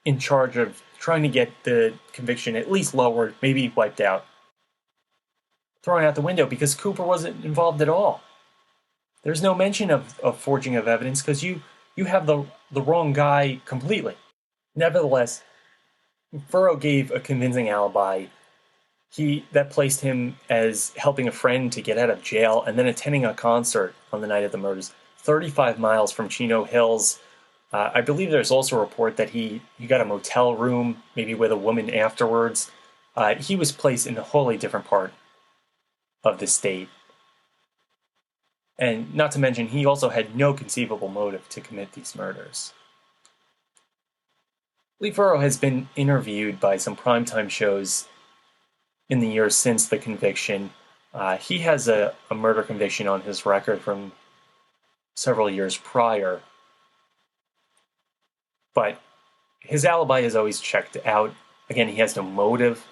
in charge of trying to get the conviction at least lowered, maybe wiped out, thrown out the window because Cooper wasn't involved at all. There's no mention of forging of evidence because you have the wrong guy completely. Nevertheless, Furrow gave a convincing alibi. That placed him as helping a friend to get out of jail and then attending a concert on the night of the murders, 35 miles from Chino Hills. I believe there's also a report that he got a motel room, maybe with a woman afterwards. He was placed in a wholly different part of the state. And not to mention, he also had no conceivable motive to commit these murders. Lee Furrow has been interviewed by some primetime shows in the years since the conviction. He has a murder conviction on his record from several years prior. But his alibi is always checked out. Again, he has no motive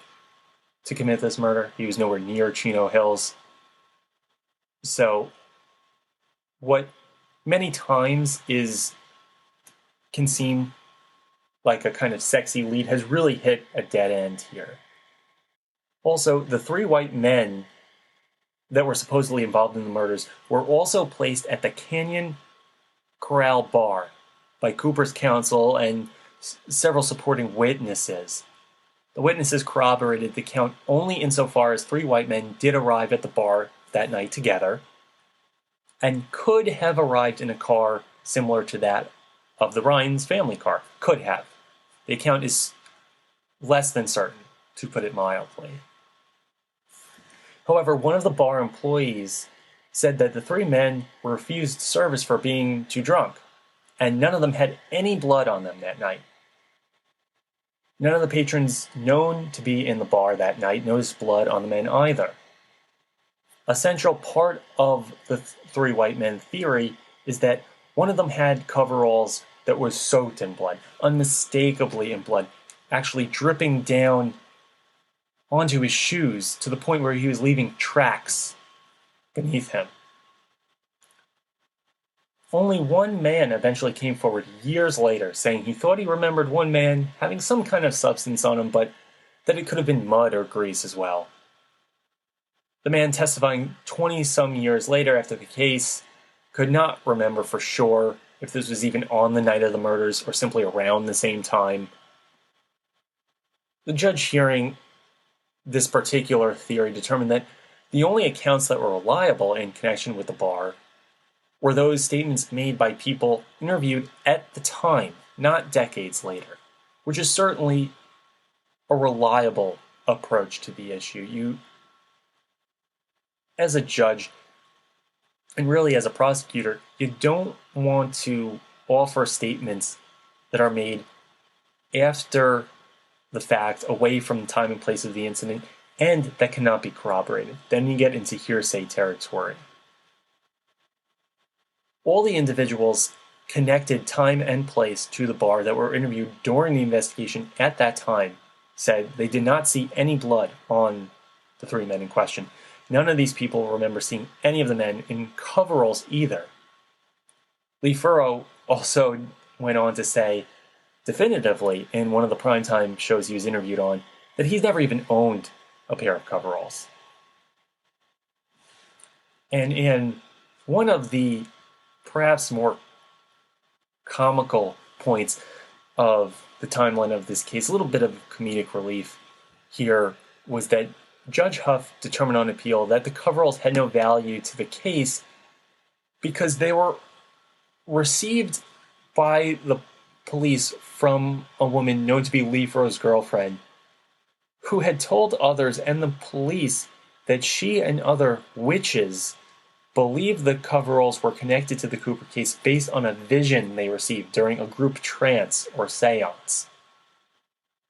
to commit this murder. He was nowhere near Chino Hills. So what many times can seem like a kind of sexy lead has really hit a dead end here. Also, the 3 white men that were supposedly involved in the murders were also placed at the Canyon Corral Bar by Cooper's counsel and several supporting witnesses. The witnesses corroborated the count only insofar as 3 white men did arrive at the bar that night together and could have arrived in a car similar to that of the Ryen's family car. Could have. The account is less than certain, to put it mildly. However, one of the bar employees said that the 3 men were refused service for being too drunk, and none of them had any blood on them that night. None of the patrons known to be in the bar that night noticed blood on the men either. A central part of the 3 white men theory is that one of them had coveralls that was soaked in blood, unmistakably in blood, actually dripping down onto his shoes to the point where he was leaving tracks beneath him. Only one man eventually came forward years later saying he thought he remembered one man having some kind of substance on him, but that it could have been mud or grease as well. The man testifying 20-some years later after the case could not remember for sure if this was even on the night of the murders or simply around the same time. The judge hearing this particular theory determined that the only accounts that were reliable in connection with the bar were those statements made by people interviewed at the time, not decades later, which is certainly a reliable approach to the issue. You, as a judge, and really as a prosecutor, you don't want to offer statements that are made after the fact, away from the time and place of the incident, and that cannot be corroborated. Then you get into hearsay territory. All the individuals connected time and place to the bar that were interviewed during the investigation at that time said they did not see any blood on the 3 men in question. None of these people remember seeing any of the men in coveralls either. Lee Furrow also went on to say definitively in one of the primetime shows he was interviewed on that he's never even owned a pair of coveralls. And in one of the perhaps more comical points of the timeline of this case, a little bit of comedic relief here, was that Judge Huff determined on appeal that the coveralls had no value to the case because they were received by the police from a woman known to be Lee Furrow's girlfriend, who had told others and the police that she and other witches believed the coveralls were connected to the Cooper case based on a vision they received during a group trance or seance.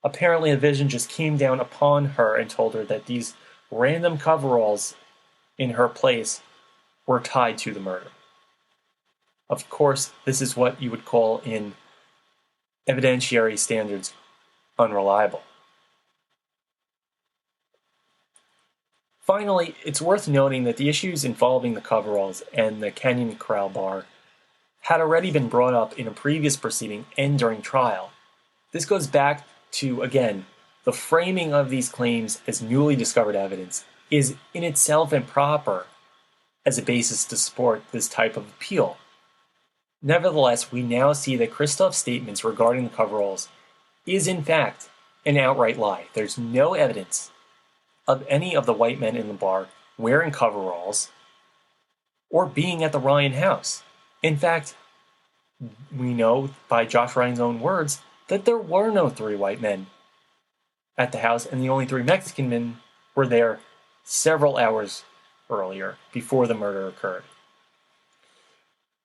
Apparently, a vision just came down upon her and told her that these random coveralls in her place were tied to the murder. Of course, this is what you would call in evidentiary standards unreliable. Finally, it's worth noting that the issues involving the coveralls and the Canyon Corral bar had already been brought up in a previous proceeding and during trial. This goes back to, again, the framing of these claims as newly discovered evidence is in itself improper as a basis to support this type of appeal. Nevertheless, we now see that Christoph's statements regarding the coveralls is in fact an outright lie. There's no evidence of any of the white men in the bar wearing coveralls or being at the Ryen house. In fact, we know by Josh Ryan's own words that there were no 3 white men at the house, and the only 3 Mexican men were there several hours earlier, before the murder occurred.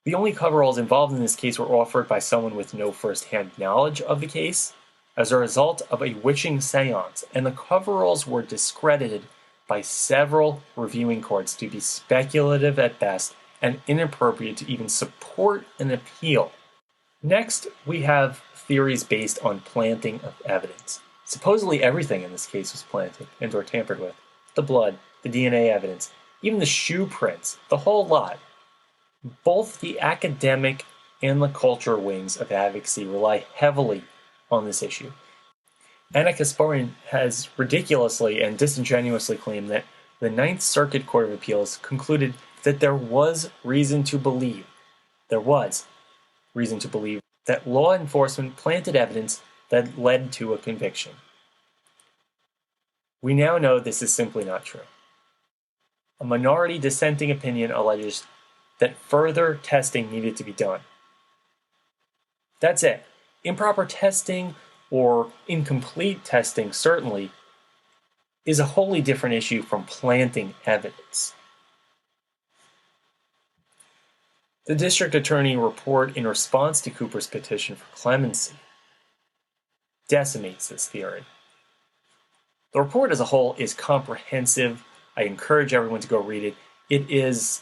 The only coveralls involved in this case were offered by someone with no first-hand knowledge of the case as a result of a witching seance, and the coveralls were discredited by several reviewing courts to be speculative at best and inappropriate to even support an appeal. Next, we have theories based on planting of evidence. Supposedly everything in this case was planted and or tampered with. The blood, the DNA evidence, even the shoe prints, the whole lot. Both the academic and the culture wings of advocacy rely heavily on this issue. Anna Kasparian has ridiculously and disingenuously claimed that the Ninth Circuit Court of Appeals concluded that there was reason to believe that law enforcement planted evidence that led to a conviction. We now know this is simply not true. A minority dissenting opinion alleges that further testing needed to be done. That's it. Improper testing, or incomplete testing certainly, is a wholly different issue from planting evidence. The district attorney report in response to Cooper's petition for clemency decimates this theory. The report as a whole is comprehensive. I encourage everyone to go read it. It is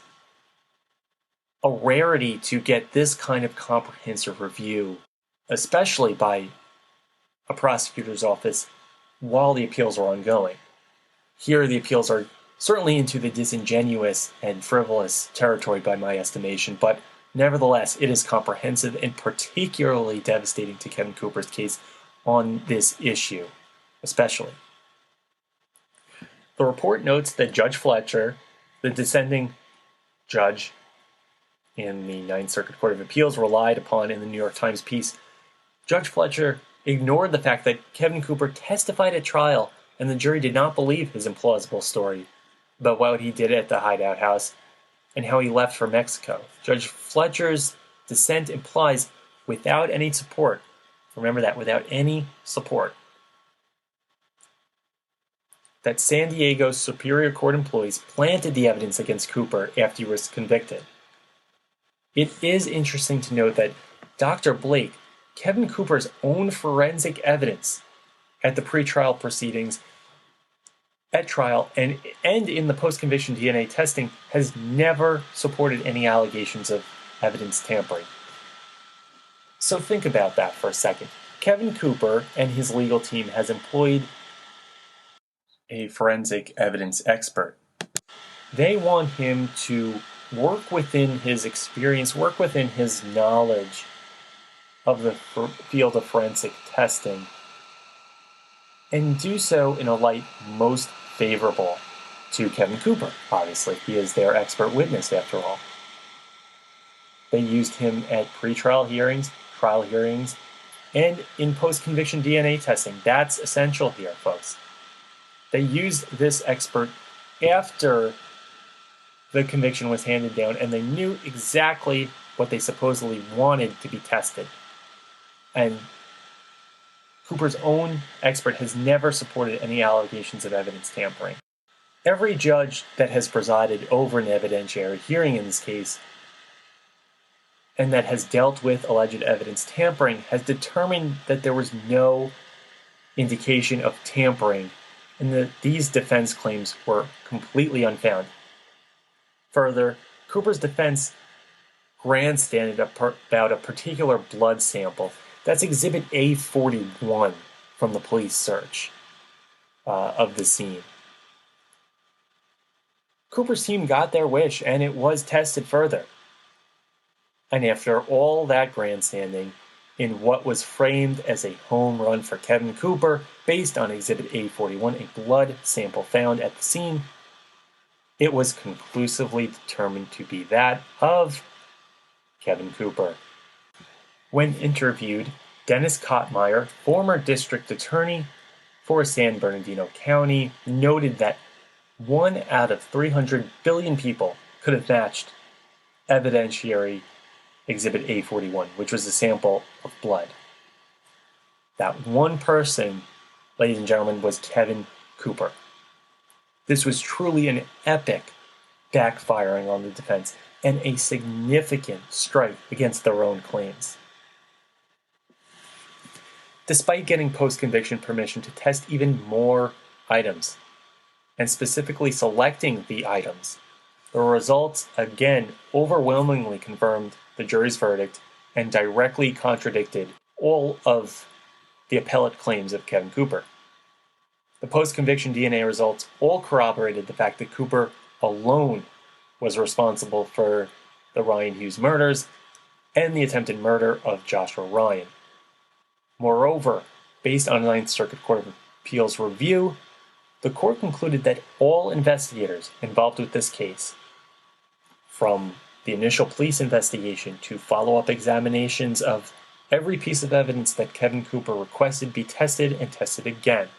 a rarity to get this kind of comprehensive review, especially by a prosecutor's office while the appeals are ongoing. Here, the appeals are certainly into the disingenuous and frivolous territory by my estimation, but nevertheless, it is comprehensive and particularly devastating to Kevin Cooper's case on this issue, especially. The report notes that Judge Fletcher, the dissenting judge in the Ninth Circuit Court of Appeals, relied upon in the New York Times piece. Judge Fletcher ignored the fact that Kevin Cooper testified at trial and the jury did not believe his implausible story about what he did at the hideout house and how he left for Mexico. Judge Fletcher's dissent implies, without any support, remember that, without any support, that San Diego's Superior Court employees planted the evidence against Cooper after he was convicted. It is interesting to note that Dr. Blake, Kevin Cooper's own forensic evidence at the pretrial proceedings, at trial, and in the post-conviction DNA testing, has never supported any allegations of evidence tampering. So think about that for a second. Kevin Cooper and his legal team has employed a forensic evidence expert. They want him to work within his experience, work within his knowledge of the field of forensic testing, and do so in a light most favorable to Kevin Cooper. Obviously, he is their expert witness after all. They used him at pretrial hearings, trial hearings, and in post-conviction DNA testing. That's essential here, folks. They used this expert after the conviction was handed down, and they knew exactly what they supposedly wanted to be tested. And Cooper's own expert has never supported any allegations of evidence tampering. Every judge that has presided over an evidentiary hearing in this case and that has dealt with alleged evidence tampering has determined that there was no indication of tampering and that these defense claims were completely unfounded. Further, Cooper's defense grandstanded about a particular blood sample. That's Exhibit A41 from the police search of the scene. Cooper's team got their wish, and it was tested further. And after all that grandstanding, in what was framed as a home run for Kevin Cooper, based on Exhibit A41, a blood sample found at the scene, it was conclusively determined to be that of Kevin Cooper. When interviewed, Dennis Kottmeyer, former district attorney for San Bernardino County, noted that 1 out of 300 billion people could have matched evidentiary Exhibit A41, which was a sample of blood. That one person, ladies and gentlemen, was Kevin Cooper. This was truly an epic backfiring on the defense and a significant strike against their own claims. Despite getting post-conviction permission to test even more items, and specifically selecting the items, the results again overwhelmingly confirmed the jury's verdict and directly contradicted all of the appellate claims of Kevin Cooper. The post-conviction DNA results all corroborated the fact that Cooper alone was responsible for the Ryen Hughes murders and the attempted murder of Joshua Ryen. Moreover, based on Ninth Circuit Court of Appeals review, the court concluded that all investigators involved with this case, from the initial police investigation to follow-up examinations of every piece of evidence that Kevin Cooper requested be tested and tested again.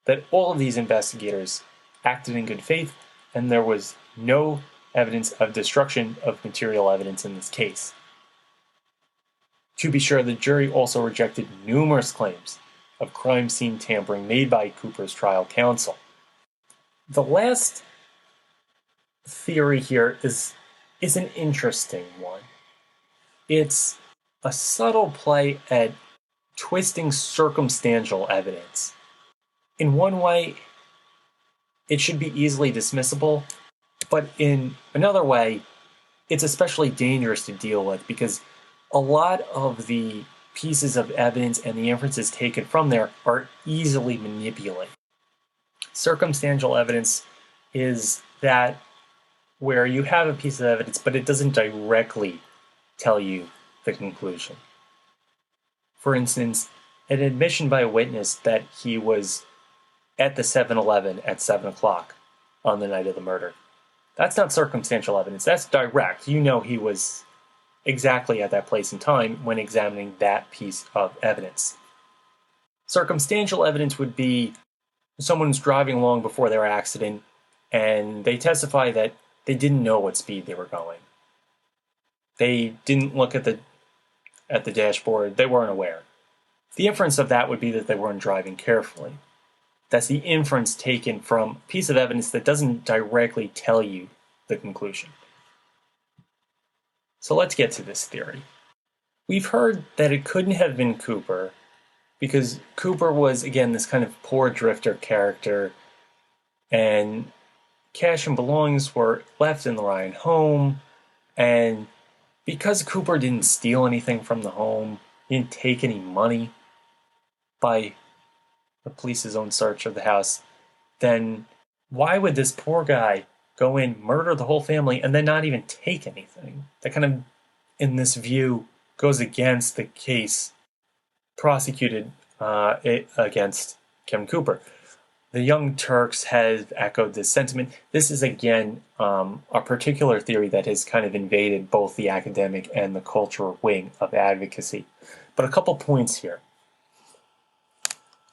That all of these investigators acted in good faith, and there was no evidence of destruction of material evidence in this case. To be sure, the jury also rejected numerous claims of crime scene tampering made by Cooper's trial counsel. The last theory here is an interesting one. It's a subtle play at twisting circumstantial evidence. In one way, it should be easily dismissible, but in another way, it's especially dangerous to deal with because a lot of the pieces of evidence and the inferences taken from there are easily manipulated. Circumstantial evidence is that where you have a piece of evidence, but it doesn't directly tell you the conclusion. For instance, an admission by a witness that he was at the 7-Eleven at 7 o'clock on the night of the murder. That's not circumstantial evidence. That's direct. You know he was exactly at that place and time when examining that piece of evidence. Circumstantial evidence would be someone's driving along before their accident and they testify that they didn't know what speed they were going. They didn't look at the dashboard. They weren't aware. The inference of that would be that they weren't driving carefully. That's the inference taken from a piece of evidence that doesn't directly tell you the conclusion. So let's get to this theory. We've heard that it couldn't have been Cooper because Cooper was, again, this kind of poor drifter character, and cash and belongings were left in the Ryen home, and because Cooper didn't steal anything from the home, he didn't take any money by the police's own search of the house, then why would this poor guy go in, murder the whole family, and then not even take anything? That kind of, in this view, goes against the case prosecuted against Kevin Cooper. The Young Turks have echoed this sentiment. This is, again, a particular theory that has kind of invaded both the academic and the cultural wing of advocacy. But a couple points here.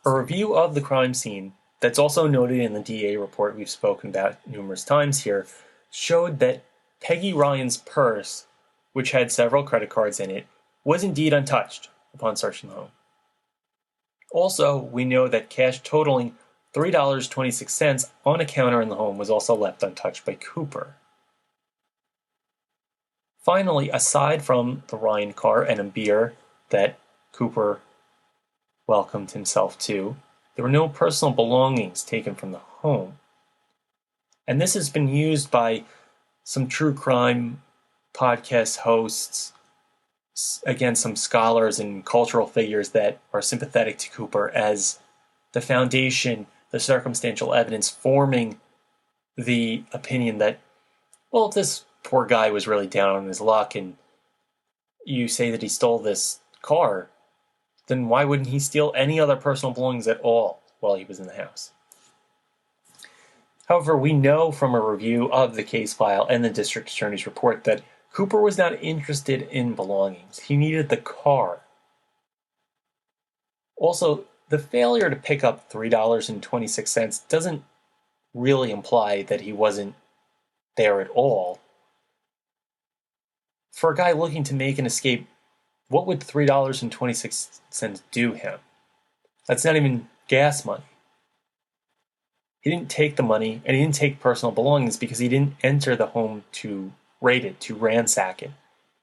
A review of the crime scene that's also noted in the DA report we've spoken about numerous times here showed that Peggy Ryan's purse, which had several credit cards in it, was indeed untouched upon searching the home. Also, we know that cash totaling $3.26 on a counter in the home was also left untouched by Cooper. Finally, aside from the Ryen car and a beer that Cooper welcomed himself to, there were no personal belongings taken from the home. And this has been used by some true crime podcast hosts, again, some scholars and cultural figures that are sympathetic to Cooper as the foundation, the circumstantial evidence forming the opinion that, well, if this poor guy was really down on his luck and you say that he stole this car, then why wouldn't he steal any other personal belongings at all while he was in the house? However, we know from a review of the case file and the district attorney's report that Cooper was not interested in belongings. He needed the car. Also, the failure to pick up $3.26 doesn't really imply that he wasn't there at all. For a guy looking to make an escape, what would $3.26 do him? That's not even gas money. He didn't take the money, and he didn't take personal belongings because he didn't enter the home to raid it, to ransack it.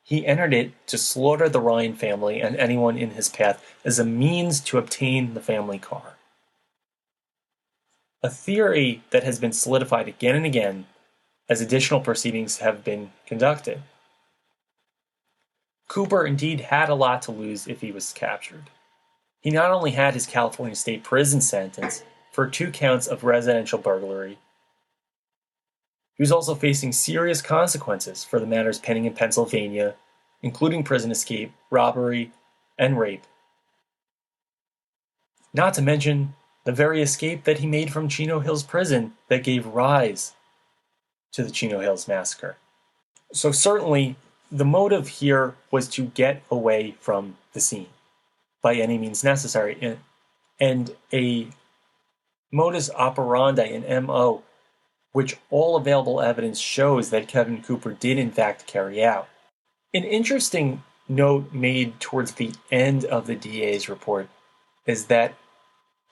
He entered it to slaughter the Ryen family and anyone in his path as a means to obtain the family car. A theory that has been solidified again and again as additional proceedings have been conducted. Cooper indeed had a lot to lose if he was captured. He not only had his California state prison sentence for 2 counts of residential burglary, he was also facing serious consequences for the matters pending in Pennsylvania, including prison escape, robbery, and rape. Not to mention the very escape that he made from Chino Hills prison that gave rise to the Chino Hills Massacre. So certainly, the motive here was to get away from the scene by any means necessary. And a modus operandi, an MO, which all available evidence shows that Kevin Cooper did in fact carry out. An interesting note made towards the end of the DA's report is that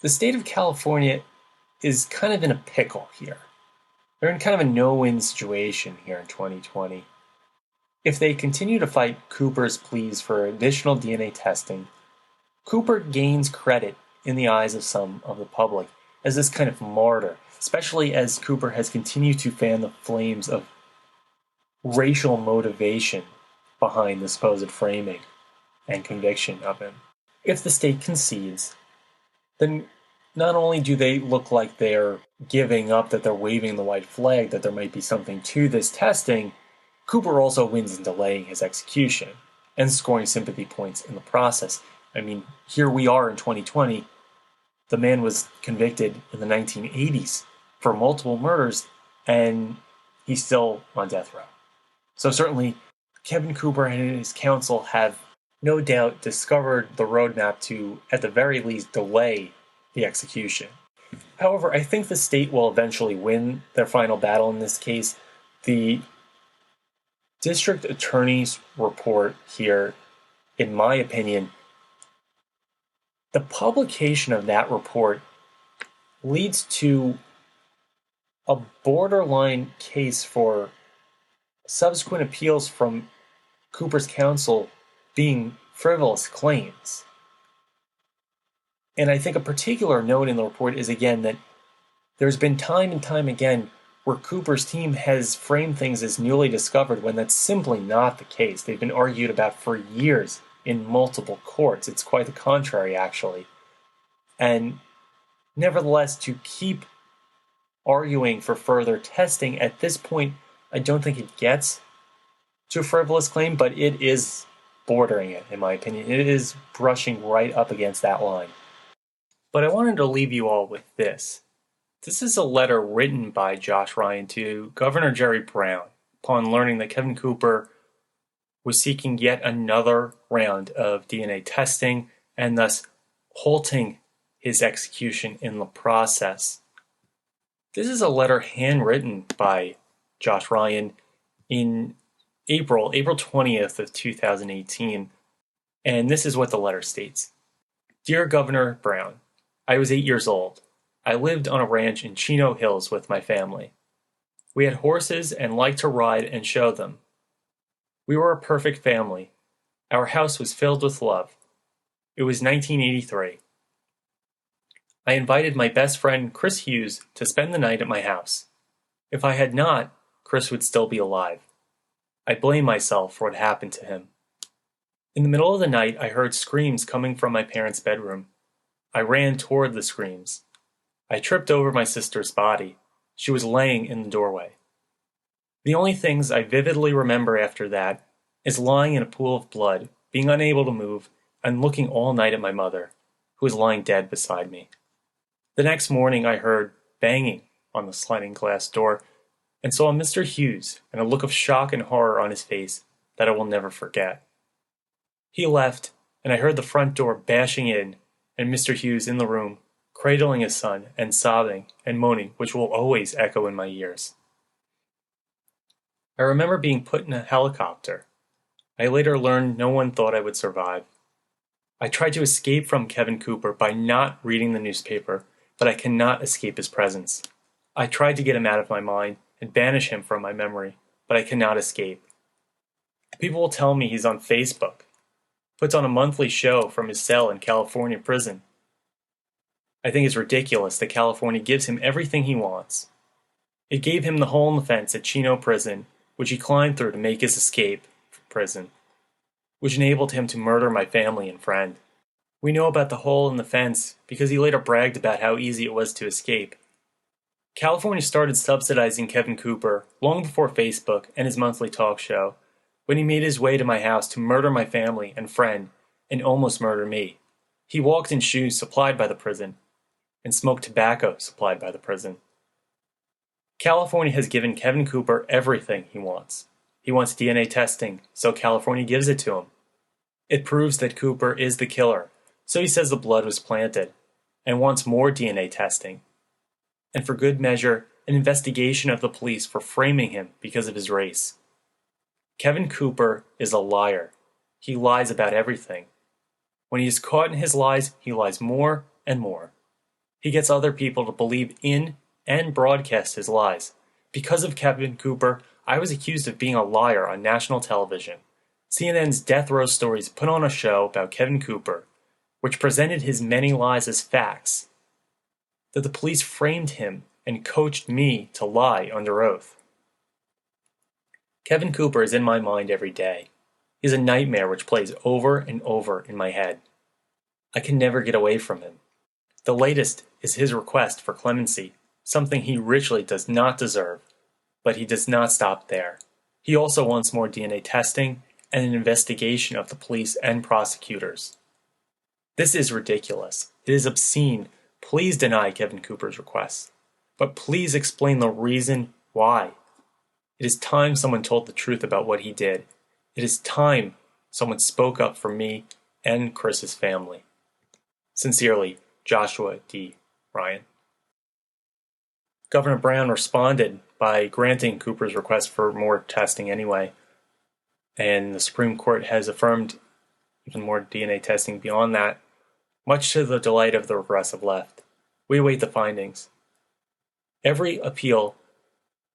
the state of California is kind of in a pickle here. They're in kind of a no-win situation here in 2020. If they continue to fight Cooper's pleas for additional DNA testing, Cooper gains credit in the eyes of some of the public as this kind of martyr, especially as Cooper has continued to fan the flames of racial motivation behind the supposed framing and conviction of him. If the state concedes, then not only do they look like they're giving up, that they're waving the white flag, that there might be something to this testing, Cooper also wins in delaying his execution and scoring sympathy points in the process. I mean, here we are in 2020. The man was convicted in the 1980s for multiple murders, and he's still on death row. So certainly, Kevin Cooper and his counsel have no doubt discovered the roadmap to, at the very least, delay the execution. However, I think the state will eventually win their final battle in this case. The district attorney's report here, in my opinion, the publication of that report leads to a borderline case for subsequent appeals from Cooper's counsel being frivolous claims. And I think a particular note in the report is, again, that there's been time and time again where Cooper's team has framed things as newly discovered when that's simply not the case. They've been argued about for years in multiple courts. It's quite the contrary, actually. And nevertheless, to keep arguing for further testing at this point, I don't think it gets to a frivolous claim, but it is bordering it, in my opinion. It is brushing right up against that line. But I wanted to leave you all with this. This is a letter written by Josh Ryen to Governor Jerry Brown upon learning that Kevin Cooper was seeking yet another round of DNA testing and thus halting his execution in the process. This is a letter handwritten by Josh Ryen in April 20th of 2018, and this is what the letter states. Dear Governor Brown, I was 8 years old. I lived on a ranch in Chino Hills with my family. We had horses and liked to ride and show them. We were a perfect family. Our house was filled with love. It was 1983. I invited my best friend Chris Hughes to spend the night at my house. If I had not, Chris would still be alive. I blame myself for what happened to him. In the middle of the night, I heard screams coming from my parents' bedroom. I ran toward the screams. I tripped over my sister's body. She was laying in the doorway. The only things I vividly remember after that is lying in a pool of blood, being unable to move, and looking all night at my mother, who was lying dead beside me. The next morning I heard banging on the sliding glass door and saw Mr. Hughes and a look of shock and horror on his face that I will never forget. He left, and I heard the front door bashing in and Mr. Hughes in the room, cradling his son and sobbing and moaning, which will always echo in my ears. I remember being put in a helicopter. I later learned no one thought I would survive. I tried to escape from Kevin Cooper by not reading the newspaper, but I cannot escape his presence. I tried to get him out of my mind and banish him from my memory, but I cannot escape. People will tell me he's on Facebook, puts on a monthly show from his cell in California prison. I think it's ridiculous that California gives him everything he wants. It gave him the hole in the fence at Chino Prison, which he climbed through to make his escape from prison, which enabled him to murder my family and friend. We know about the hole in the fence because he later bragged about how easy it was to escape. California started subsidizing Kevin Cooper long before Facebook and his monthly talk show, when he made his way to my house to murder my family and friend and almost murder me. He walked in shoes supplied by the prison and smoked tobacco supplied by the prison. California has given Kevin Cooper everything he wants. He wants DNA testing, so California gives it to him. It proves that Cooper is the killer, so he says the blood was planted, and wants more DNA testing. And for good measure, an investigation of the police for framing him because of his race. Kevin Cooper is a liar. He lies about everything. When he is caught in his lies, he lies more and more. He gets other people to believe in and broadcast his lies. Because of Kevin Cooper, I was accused of being a liar on national television. CNN's Death Row Stories put on a show about Kevin Cooper, which presented his many lies as facts. That the police framed him and coached me to lie under oath. Kevin Cooper is in my mind every day. He is a nightmare which plays over and over in my head. I can never get away from him. The latest is his request for clemency, something he richly does not deserve. But he does not stop there. He also wants more DNA testing and an investigation of the police and prosecutors. This is ridiculous. It is obscene. Please deny Kevin Cooper's request. But please explain the reason why. It is time someone told the truth about what he did. It is time someone spoke up for me and Chris's family. Sincerely, Joshua D. Ryen. Governor Brown responded by granting Cooper's request for more testing anyway, and the Supreme Court has affirmed even more DNA testing beyond that, much to the delight of the progressive left. We await the findings. Every appeal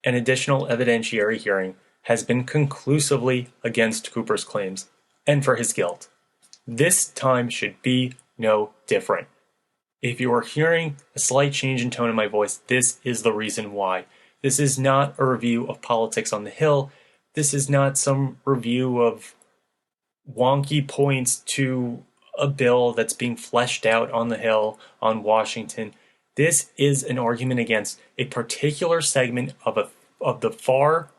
and additional evidentiary hearing has been conclusively against Cooper's claims and for his guilt. This time should be no different. If you are hearing a slight change in tone in my voice, this is the reason why. This is not a review of politics on the Hill. This is not some review of wonky points to a bill that's being fleshed out on the Hill, on Washington. This is an argument against a particular segment of the far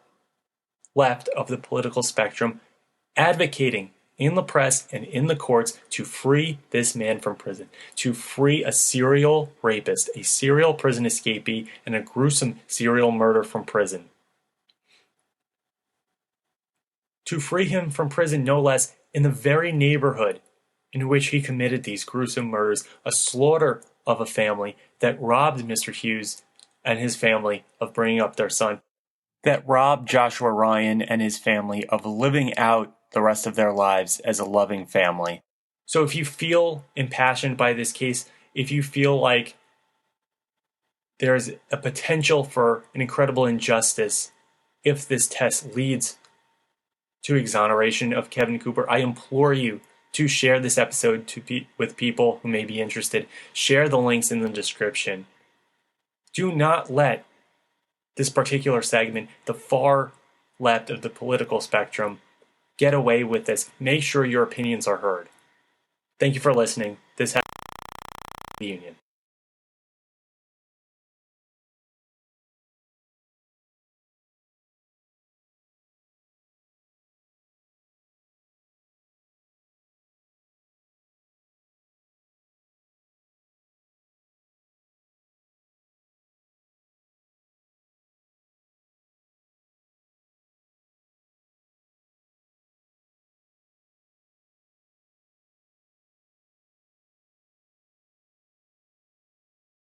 left of the political spectrum, advocating in the press and in the courts to free this man from prison, to free a serial rapist, a serial prison escapee, and a gruesome serial murder from prison. To free him from prison, no less, in the very neighborhood in which he committed these gruesome murders, a slaughter of a family that robbed Mr. Hughes and his family of bringing up their son, that robbed Joshua Ryen and his family of living out the rest of their lives as a loving family. So if you feel impassioned by this case, if you feel like there's a potential for an incredible injustice if this test leads to exoneration of Kevin Cooper, I implore you to share this episode with people who may be interested. Share the links in the description. Do not let this particular segment, the far left of the political spectrum, get away with this. Make sure your opinions are heard. Thank you for listening. This has been the Union.